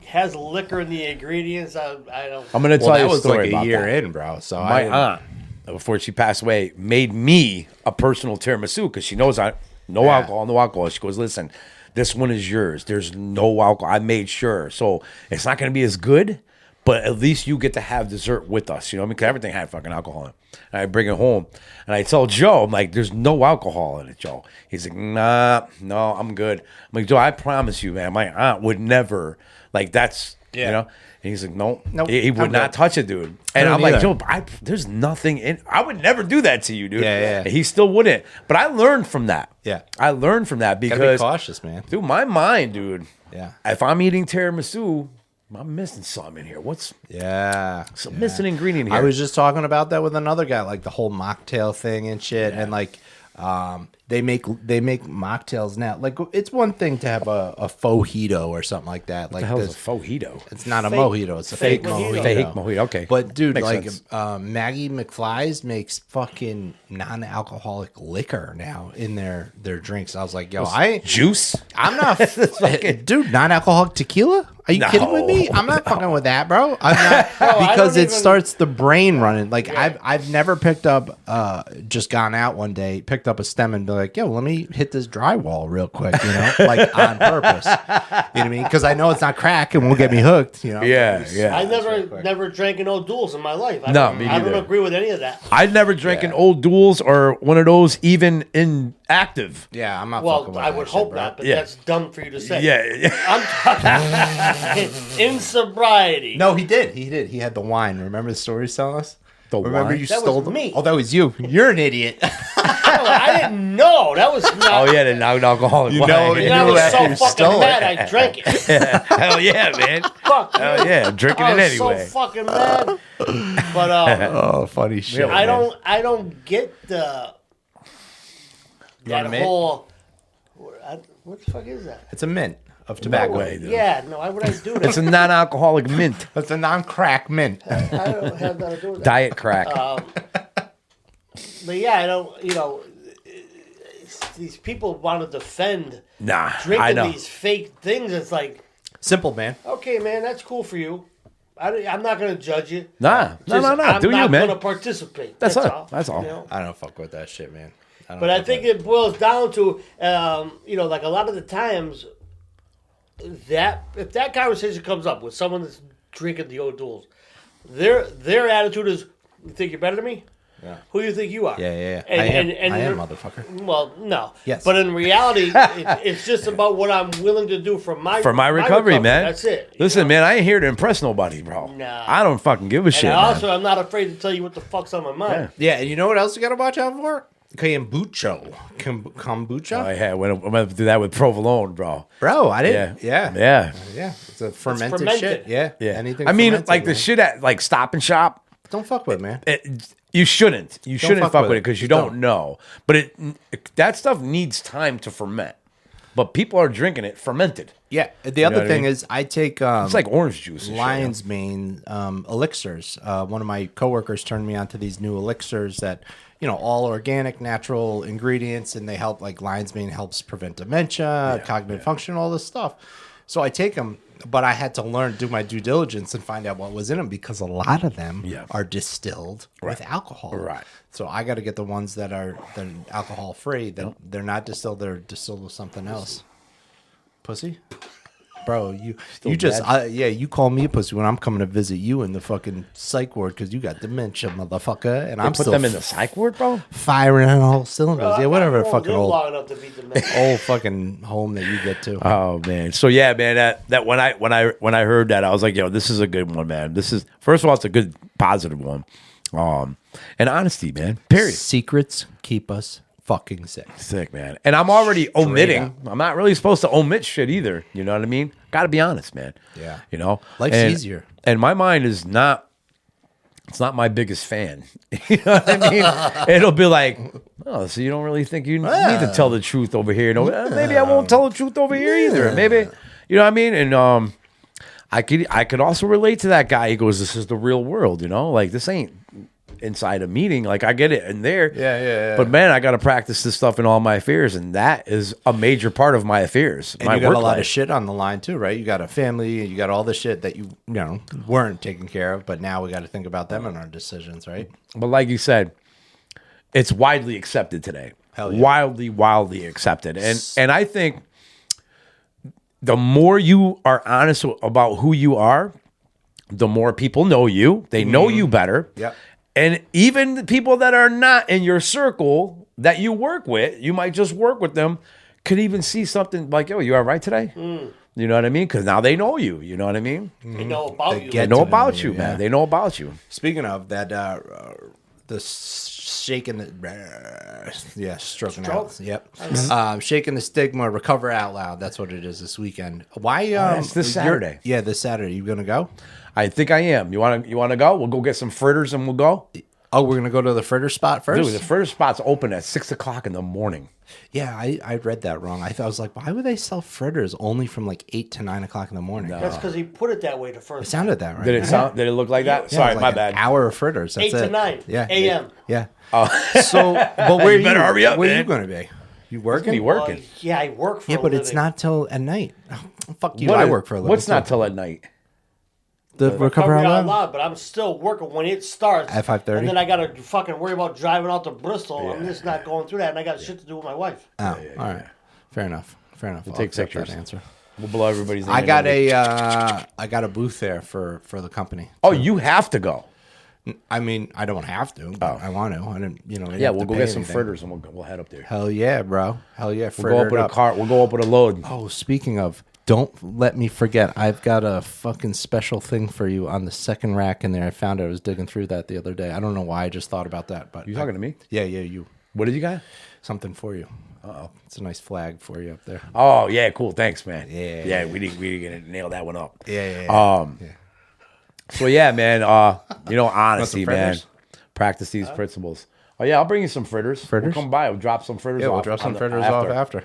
has liquor in the ingredients, I don't. I'm gonna tell Well, you that a was story like a about year that. in, bro. So My aunt, before she passed away, made me a personal tiramisu because she knows no alcohol. She goes, listen, this one is yours. There's no alcohol. I made sure. So it's not going to be as good, but at least you get to have dessert with us. You know what I mean? Because everything had fucking alcohol in it. And I bring it home. And I tell Joe, I'm like, there's no alcohol in it, Joe. He's like, nah, no, I'm good. I'm like, Joe, I promise you, man, my aunt would never, like, that's, you know? And he's like, no, Nope, he would I'm not good. touch it, dude. I And don't I'm like, either. Joe, there's nothing in. I would never do that to you, dude. Yeah. He still wouldn't. But I learned from that. Yeah. I learned from that Gotta be because, cautious, man. dude, my mind, dude. Yeah. If I'm eating tiramisu, I'm missing something in here. What's Yeah. some missing ingredient here? I was just talking about that with another guy, like the whole mocktail thing and shit, and like they make mocktails now. Like it's one thing to have a fojito or something like that. Like the hell's a this, fojito? it's not a Fake- mojito, it's a fake, fake mojito. mojito. Fake mojito, okay. But dude, Makes like sense. Maggie McFly's makes fucking non-alcoholic liquor now in their drinks. I was like, yo, Juice? I'm not, dude. Non-alcoholic tequila? Are you kidding with me? I'm not fucking with that, bro. I'm not I because don't it even- starts the brain running. Like I've never picked up, just gone out one day, picked up a stem and be like, yo, let me hit this drywall real quick, like on purpose. You know what I mean? Because I know it's not crack and won't get me hooked. Yeah. I never drank an old duels in my life. I No, don't- me I don't neither. agree with any of that. I'd never drank an old duels or one of those even inactive. Yeah, I'm not. Well, fucking with I that would shit, hope bro. not, but Yeah. that's dumb for you to say. Yeah. I'm talking in sobriety. No, he did. He had the wine. Remember the story he's telling us? Remember wine? you That stole was the me. Oh, that was you. You're an idiot. I didn't know. That was not. Oh yeah, the non-alcoholic You wine. know- And I was after so you fucking stole mad. it. I drank it. Hell yeah, man. Fuck. Hell yeah, I'm drinking I it was anyway. so fucking mad. But Oh, funny shit. I don't get that mint? whole. What the fuck is that? It's a mint of tobacco. way, dude. Yeah, no, why would I do that? It's a non-alcoholic mint. It's a non-crack mint. I don't have that to do with that. Diet crack. But yeah, I don't. These people want to defend Nah, I drinking know. these fake things. It's like, Simple, man. okay, man, that's cool for you. I'm not going to judge you. Nah, no. I'm Do you, not man? going to participate. That's That's all. all. That's all. you know? I don't fuck with that shit, man. But I think it boils down to, like a lot of the times, that if that conversation comes up with someone that's drinking the O'Douls, their attitude is, "You think you're better than me? Yeah. Who do you think you are?" Yeah. And, I am, they're- motherfucker. Well, no. Yes. But in reality, it's just about what I'm willing to do for my recovery, man. That's it. Listen, man, I ain't here to impress nobody, bro. Nah. I don't fucking give a And shit. also, Man. I'm not afraid to tell you what the fuck's on my mind. Yeah, and you know what else you got to watch out for? Kombucha. I went through that with provolone, bro. Bro, I didn't. Yeah. Yeah. Yeah. It's a fermented, fermented. shit. Yeah. Yeah. Anything I mean, fermented, like the man. shit at like Stop and Shop. Don't fuck with, man. You shouldn't. You shouldn't fuck fuck with with it. it because you Just don't don't. know. But that stuff needs time to ferment. But people are drinking it fermented. Yeah. The know other what I thing mean? is I take It's like orange juice. And lion's mane elixirs. One of my coworkers turned me onto these new elixirs that, all organic, natural ingredients, and they help. Like lion's mane helps prevent dementia, cognitive function, all this stuff. So I take them, but I had to do my due diligence and find out what was in them because a lot of them are distilled with alcohol. Right. So I got to get the ones that are alcohol free. That they're not distilled; they're distilled with something else. Pussy. Bro, you just you call me a pussy when I'm coming to visit you in the fucking psych ward because you got dementia, motherfucker, and I'm put still them in the psych ward, bro. firing on all cylinders. Yeah, whatever, I won't fucking live old long enough to beat the man. old fucking home that you get to. Oh man. So yeah, man. That when I heard that, I was like, yo, this is a good one, man. This is first of all, it's a good positive one. And honesty, man. Period. Secrets keep us fucking sick. Sick, man. And I'm already omitting. I'm not really supposed to omit shit either. You know what I mean? Got to be honest, man. Yeah. Life's easier. And my mind is not. It's not my biggest fan. You know what I mean? It'll be like, oh, so you don't really think you need to tell the truth over here? No, maybe I won't tell the truth over here either. Maybe, you know what I mean? And I could also relate to that guy. He goes, "This is the real world, like this ain't inside a meeting. Like I get it in there, Yeah. But man, I got to practice this stuff in all my affairs, and that is a major part of my affairs. And my you got work a lot life. of shit on the line too, right? You got a family, you got all the shit that you weren't taking care of, but now we got to think about them in our decisions, right? But like you said, it's widely accepted today. Hell yeah. Wildly accepted, and I think the more you are honest about who you are, the more people know you. They know you better. Yep. And even the people that are not in your circle that you work with, you might just work with them, could even see something like, "Yo, you all right today?" You know what I mean? Because now they know you. You know what I mean? They know about you. They know to about know you, you, man. yeah. They know about you. Speaking of that, the shaking the stroking out. Yep. Shaking the stigma, recover out loud. That's what it is this weekend. Why? it's this Saturday. Yeah, this Saturday. You gonna go? I think I am. You want to go? We'll go get some fritters and we'll go. Oh, we're gonna go to the fritter spot first. Dude, the fritter spot's open at 6:00 in the morning. Yeah, I read that wrong. I was like, why would they sell fritters only from like 8 to 9 o'clock in the morning? That's because he put it that way the first It sounded that right. Did it sound? Did it look like that? Yeah, Sorry, it was my like bad. An hour of fritters. That's 8 to it. 9 Yeah. a.m. Yeah. So, but where You better hurry up, Where are man. you going to be? You working? Be working. Well, yeah, I work for Yeah, a but it's living. not till at night. Oh, fuck you. What I is- work for a living. What's not too. till at night? The recover Recovery out out loud? loud, but I'm still working when it starts. At 5:30? And then I got to fucking worry about driving out to Bristol. I'm just not going through that, and I got shit to do with my wife. Oh, all right. Fair enough. I'll take accept pictures. that answer. We'll blow everybody's name. I got in. I got a booth there for the company. Oh, you have to go. I mean, I don't have to. But I want to. I didn't. I didn't Yeah, have we'll to go pay get some anything. fritters and we'll head up there. Hell yeah, bro. Hell yeah. We'll go up with a cart. We'll go up with a load. Oh, speaking of, don't let me forget. I've got a fucking special thing for you on the second rack in there. I found it. I was digging through that the other day. I don't know why. I just thought about that. But You talking to me? Yeah, you. What did you got? Something for you. Uh-oh. It's a nice flag for you up there. Oh yeah, cool. Thanks, man. Yeah. We didn't nail that one up. Yeah. So yeah, man. Honesty, some man. fritters? Practice these principles. Oh yeah, I'll bring you some fritters. Fritters? We'll come by. We'll drop some fritters. Yeah, we'll off drop on some the- fritters off after.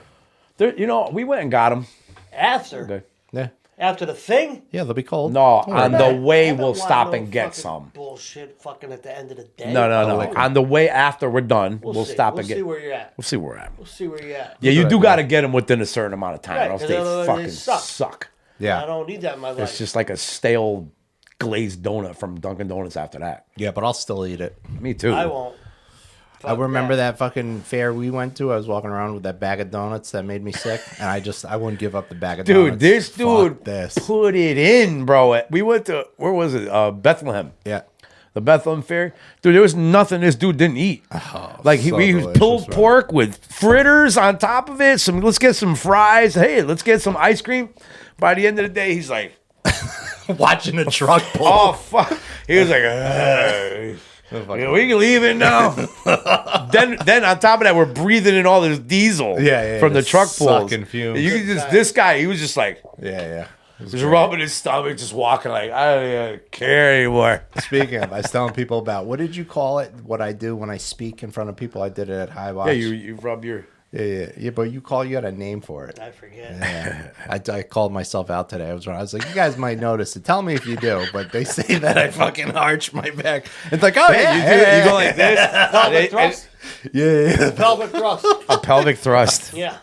We went and got them. After Okay. Yeah. after the thing, Yeah, they'll be cold. No, Don't worry on about the it. way I don't we'll want stop no and get fucking some. bullshit. Fucking at the end of the day. No. like On the way after we're done, we'll see. stop We'll and get. see where you're at. We'll see where we're at. We'll see where you're at. Yeah, you Good do idea. got to get them within a certain amount of time, Right, or else 'cause they otherwise fucking they suck. suck. Yeah. I don't need that in my life. It's just like a stale glazed donut from Dunkin' Donuts after that. Yeah, but I'll still eat it. Me too. I won't. I remember that fucking fair we went to. I was walking around with that bag of donuts that made me sick, and I wouldn't give up the bag of donuts. Dude, this dude Fuck this. put it in, bro. We went to, where was it? Bethlehem. Yeah. The Bethlehem Fair. Dude, there was nothing this dude didn't eat. Like, so we delicious, pulled bro. pork with fritters on top of it. Let's get some fries. Hey, let's get some ice cream. By the end of the day, he's like, Watching a truck pull. oh, fuck. He was like, we can leave it now. then on top of that, we're breathing in all this diesel from the truck pulls. sucking fumes. You can just, this guy, he was just like, Yeah. just rubbing his stomach, just walking like, I don't even care anymore. Speaking of, I was telling people about, what did you call it? What I do when I speak in front of people? I did it at High Watch. Yeah, you rub your... Yeah, but you got a name for it. I forget. Yeah. I called myself out today. I was like, you guys might notice it. Tell me if you do. But they say that I fucking arch my back. It's like, oh, yeah. You go like this. Pelvic thrust? Yeah. Pelvic thrust. A pelvic thrust. Yeah.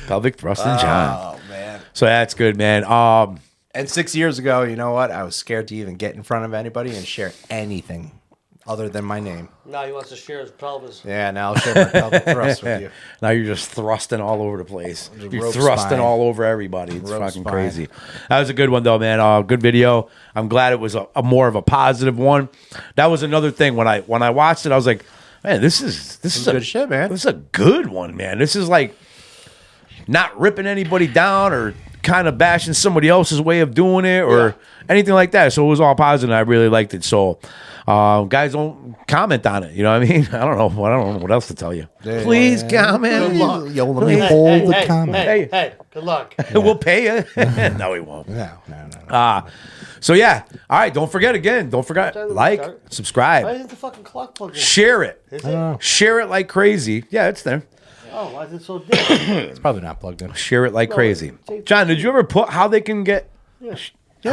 Pelvic thrust and John. Oh, man. So that's good, man. And 6 years ago, you know what? I was scared to even get in front of anybody and share anything other than my name. Now he wants to share his pelvis. Yeah, now I'll share my pelvic thrust with you. Now you're just thrusting all over the place. You're rope thrusting spine. all over everybody. It's Rope fucking spine. crazy. That was a good one though, man. Good video. I'm glad it was a more of a positive one. That was another thing when I watched it. I was like, man, this is good shit, man. This is a good one, man. This is like not ripping anybody down or kind of bashing somebody else's way of doing it or anything like that. So it was all positive. And I really liked it. So. Guys, don't comment on it. You know what I mean? I don't know what else to tell you. Please comment. Yo, let me hold the comment. Hey, good luck. We'll pay you. No, we won't. No. So yeah. All right. Don't forget, like, Why subscribe, isn't the fucking clock plugged in? share it. Is it? Share it like crazy. Yeah, it's there. Oh, why is it so dim? It's probably not plugged in. Share it like crazy. take- John, did you ever put how they can get? Yeah,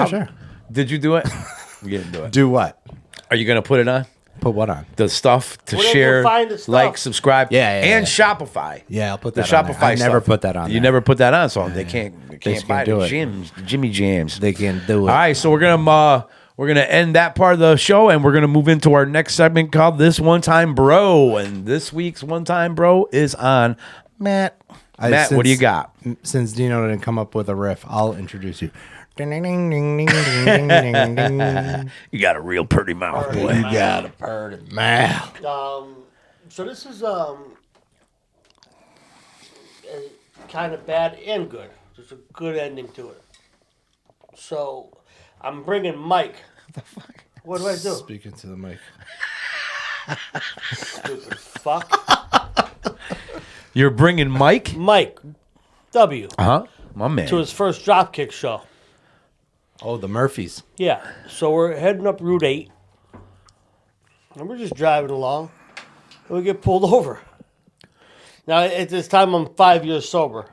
sure. Did you do it? You didn't do it. Do what? Are you gonna put it on? Put what on? The stuff to Where they can share, find the stuff. like, subscribe, Yeah, and Shopify. Yeah, I'll put The that on there. Shopify I never stuff. put that on You there. never put that on, so they can't just buy can't do the it. Jimmy Jams. They can do it. All right, so we're gonna end that part of the show, and we're gonna move into our next segment called "This One Time Bro." And this week's One Time Bro is on Matt. Matt, what do you got? Since Dino didn't come up with a riff, I'll introduce you. You You got a real pretty mouth, boy. got a pretty mouth. So this is kind of bad and good. There's a good ending to it. So I'm bringing Mike. What the fuck? What do I do? Speaking to the mic. Stupid fuck. You're bringing Mike, Mike W. my man. to his first Dropkick show. Oh, the Murphys. Yeah. So we're heading up Route 8. And we're just driving along. And we get pulled over. Now, at this time, I'm 5 years sober.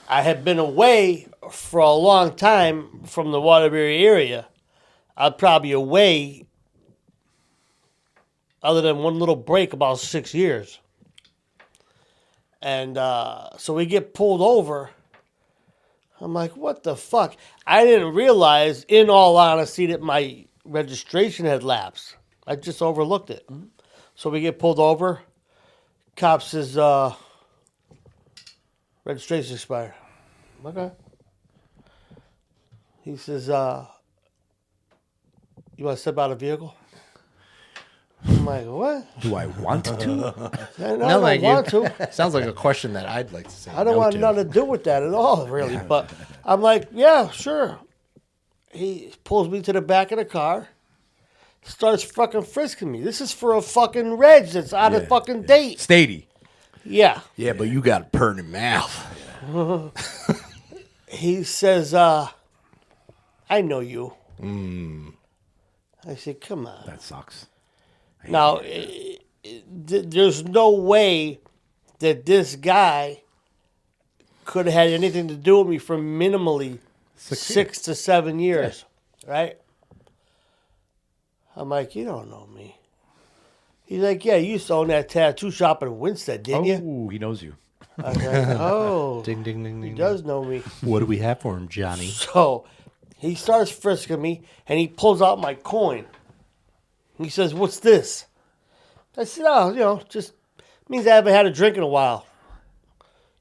I had been away for a long time from the Waterbury area. I'd probably away, other than one little break, about 6 years. And so we get pulled over. I'm like, what the fuck? I didn't realize, in all honesty, that my registration had lapsed. I just overlooked it. So we get pulled over. Cop says, registration expired. Okay. He says, you want to step out of the vehicle? I'm like, what? Do I want to? I don't want to. Sounds like a question that I'd like to say. I don't want nothing to do with that at all, really. But I'm like, yeah, sure. He pulls me to the back of the car, starts fucking frisking me. This is for a fucking reg that's out of fucking date. Stady. Yeah. Yeah, but you got a pretty mouth. He says, I know you. I said, come on. That sucks. Now, there's no way that this guy could have had anything to do with me for minimally 6 to 7 years, right? I'm like, you don't know me. He's like, yeah, you used to own that tattoo shop in Winstead, didn't you? Oh, he knows you. I was like, oh, Ding, ding, ding, he ding. does know me. What do we have for him, Johnny? So he starts frisking me, and he pulls out my coin. He says, what's this? I said, oh, just means I haven't had a drink in a while.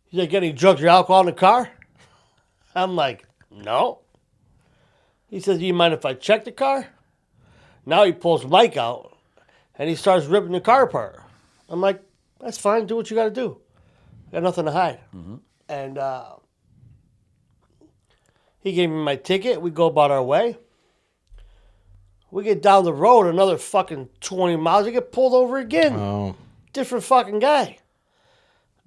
He's like, get any drugs or alcohol in the car? I'm like, no. He says, do you mind if I check the car? Now he pulls Mike out, and he starts ripping the car apart. I'm like, that's fine. Do what you got to do. I got nothing to hide. Mm-hmm. And he gave me my ticket. We go about our way. We get down the road another fucking 20 miles. I get pulled over again. Oh. Different fucking guy.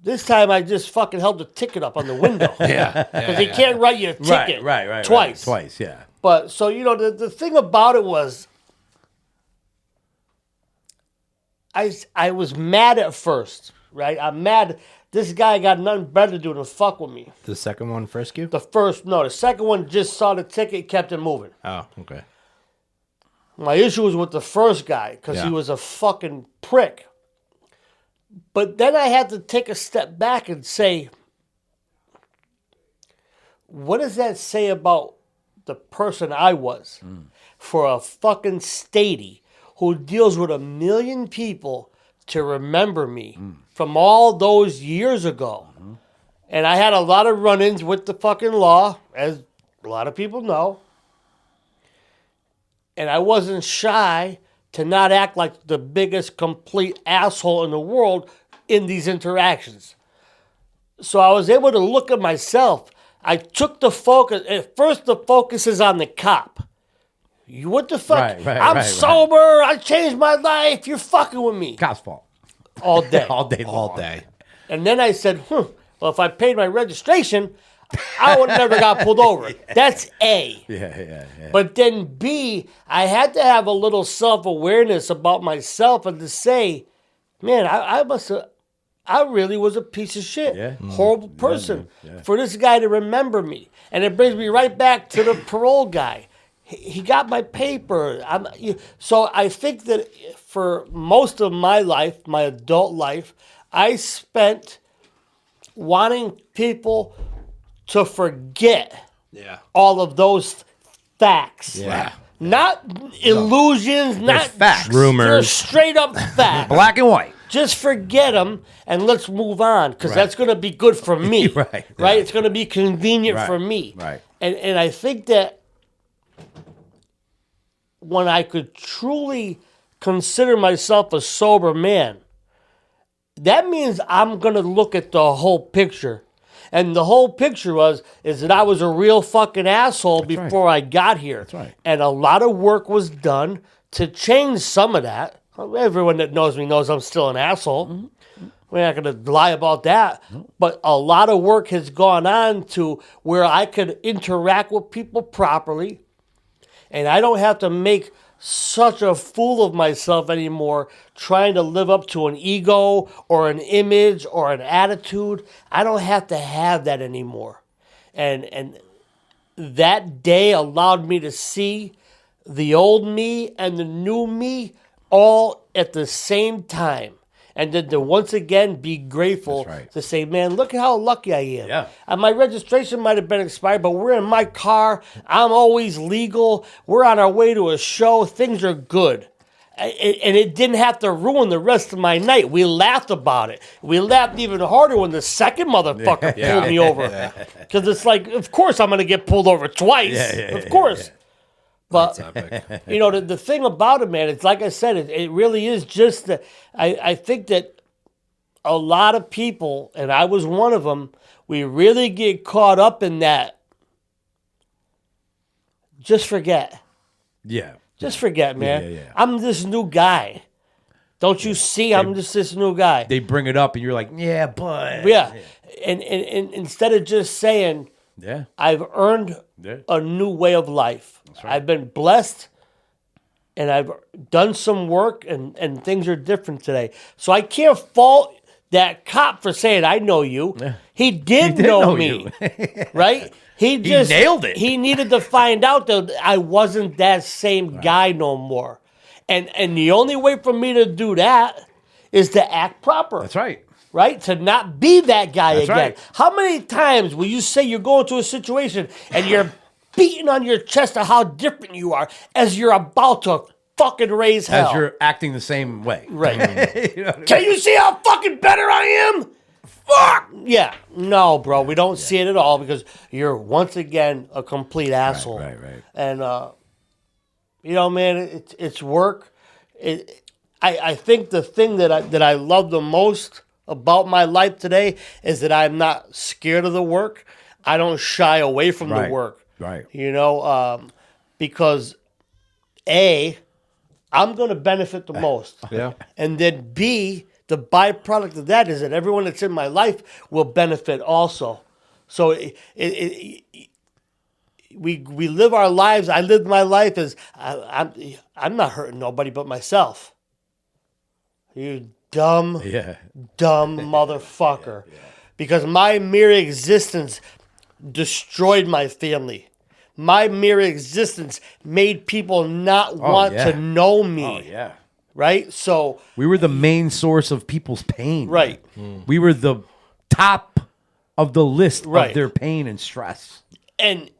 This time I just fucking held the ticket up on the window. Because he can't write you a ticket twice. Twice, yeah. But, so, the thing about it was, I was mad at first, right? I'm mad. This guy got nothing better to do than fuck with me. The second one frisk you? The second one just saw the ticket, kept it moving. Oh, okay. My issue was with the first guy because he was a fucking prick. But then I had to take a step back and say, what does that say about the person I was for a fucking statey who deals with 1 million people to remember me from all those years ago? And I had a lot of run-ins with the fucking law, as a lot of people know. And I wasn't shy to not act like the biggest complete asshole in the world in these interactions. So I was able to look at myself. I took the focus. At first, the focus is on the cop. You, what the fuck? I'm sober. I changed my life. You're fucking with me. Cop's fault. All day. All day long. All day. And then I said, well, if I paid my registration, I would have never got pulled over. That's A. Yeah. But then B, I had to have a little self-awareness about myself and to say, man, I really was a piece of shit. Yeah. Horrible person. Yeah. For this guy to remember me. And it brings me right back to the parole guy. He got my paper. So I think that for most of my life, my adult life, I spent wanting people to forget all of those facts. Yeah. Not illusions, not facts. Rumors. They're straight up facts. Black and white. Just forget them and let's move on because that's going to be good for me. Right. It's going to be convenient for me. Right. And I think that when I could truly consider myself a sober man, that means I'm going to look at the whole picture. And the whole picture is that I was a real fucking asshole before I got here. That's right. And a lot of work was done to change some of that. Everyone that knows me knows I'm still an asshole. Mm-hmm. We're not going to lie about that. No. But a lot of work has gone on to where I could interact with people properly. And I don't have to make such a fool of myself anymore trying to live up to an ego or an image or an attitude. I don't have to have that anymore. And that day allowed me to see the old me and the new me all at the same time. And then to once again be grateful to say, man, look at how lucky I am. Yeah. And my registration might have been expired, but we're in my car. I'm always legal. We're on our way to a show. Things are good. And it didn't have to ruin the rest of my night. We laughed about it. We laughed even harder when the second motherfucker pulled me over. Because it's like, of course I'm going to get pulled over twice. Of course. But, the thing about it, man, it's like I said, it really is just that I think that a lot of people, and I was one of them, we really get caught up in that. Just forget. Yeah. Just forget, man. Yeah. I'm this new guy. Don't you see? I'm just this new guy. They bring it up, and you're like, yeah, but. Yeah. And instead of just saying, I've earned a new way of life. Right. I've been blessed, and I've done some work, and things are different today. So I can't fault that cop for saying, I know you. Yeah. He did know me, right? He nailed it. He needed to find out that I wasn't that same guy no more. And the only way for me to do that is to act proper. That's right. Right? To not be that guy again. Right. How many times will you say you're going to a situation and you're beating on your chest of how different you are as you're about to fucking raise hell. As you're acting the same way. Right. You know what I mean? Can you see how fucking better I am? Fuck! Yeah. No, bro, we don't see it at all because you're once again a complete asshole. Right. And, you know, man, it's work. I think the thing that I love the most about my life today is that I'm not scared of the work. I don't shy away from the work. Right. You know, because A, I'm going to benefit the most. Yeah. And then B, the byproduct of that is that everyone that's in my life will benefit also. So we live our lives. I live my life as I'm not hurting nobody but myself. You dumb motherfucker. Because my mere existence destroyed my family. My mere existence made people not want to know me. Oh, yeah. Right? So We were the main source of people's pain. right. We were the top of the list Right. of their pain and stress. And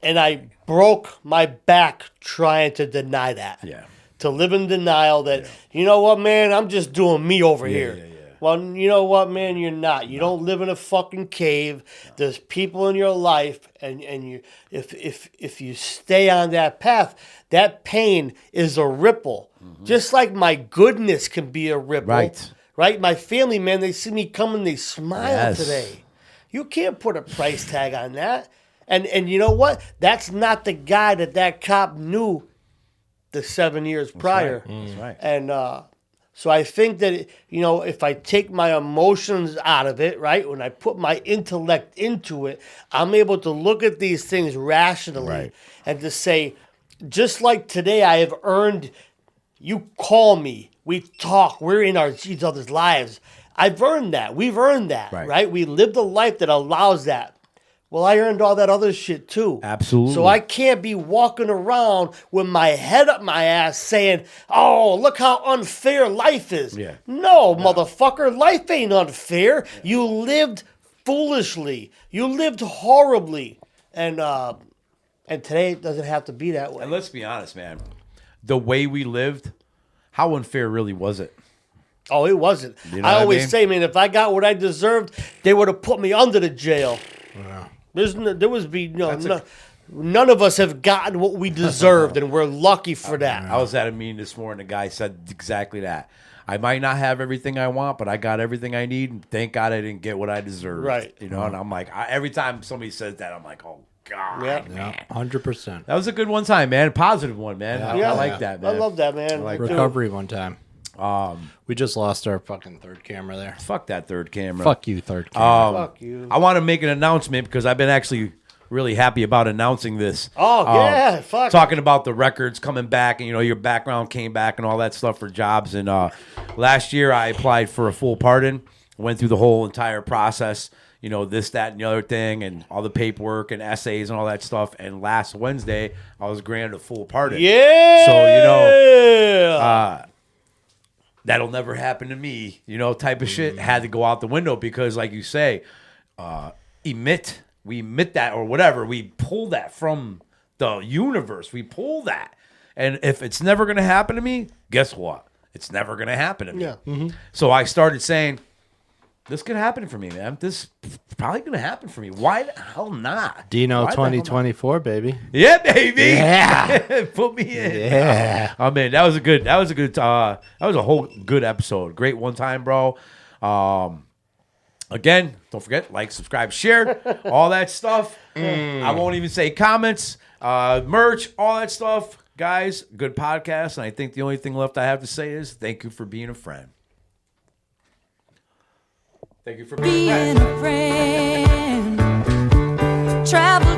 I broke my back trying to deny that. Yeah. To live in denial that, you know what, man, I'm just doing me over here. yeah. Well, you know what, man, you're not. You don't live in a fucking cave. There's people in your life, and you if you stay on that path, that pain is a ripple. Just like my goodness can be a ripple. Right. Right? My family, man, they see me coming, they smile Yes. today. You can't put a price tag on that. And you know what? That's not the guy that cop knew the 7 years prior. That's right. And so I think that, you know, if I take my emotions out of it, right, when I put my intellect into it, I'm able to look at these things rationally and to say, just like today I have earned, you call me, we talk, we're in each other's lives. I've earned that. We've earned that, right? We lived a life that allows that. Well, I earned all that other shit too. Absolutely. So I can't be walking around with my head up my ass saying, oh, look how unfair life is. Yeah. No, motherfucker, life ain't unfair. You lived foolishly. You lived horribly. And today it doesn't have to be that way. And let's be honest, man. The way we lived, how unfair really was it? Oh, it wasn't. You know I what I always mean? say, man, if I got what I deserved, they would have put me under the jail. Yeah. None of us have gotten what we deserved, and we're lucky for that. I was at a meeting this morning. The guy said exactly that. I might not have everything I want, but I got everything I need. And thank God I didn't get what I deserved. Right. You know, and I'm like, every time somebody says that, I'm like, oh, God, Yeah. man. 100%. That was a good one time, man. A positive one, man. I like that, man. I love that, man. like Me too. Recovery one time. We just lost our fucking third camera there. Fuck that third camera. Fuck you, third camera. Fuck you. I want to make an announcement because I've been actually really happy about announcing this. Oh, yeah, fuck. Talking about the records coming back and, you know, your background came back and all that stuff for jobs. And last year I applied for a full pardon, went through the whole entire process, you know, this, that, and the other thing, and all the paperwork and essays and all that stuff. And last Wednesday I was granted a full pardon. Yeah. So, you know, that'll never happen to me, you know, type of shit had to go out the window because, like you say, we emit that or whatever. We pull that from the universe. We pull that. And if it's never going to happen to me, guess what? It's never going to happen to me. Yeah. So I started saying, this could happen for me, man. This is probably going to happen for me. Why the hell not? Dino Why the hell not? 2024, baby. Yeah, baby. Yeah. Put me in. Yeah. Oh man, that was a whole good episode. Great one time, bro. Again, don't forget, like, subscribe, share, all that stuff. I won't even say comments, merch, all that stuff. Guys, good podcast. And I think the only thing left I have to say is thank you for being a friend. Thank you for being a friend. Travel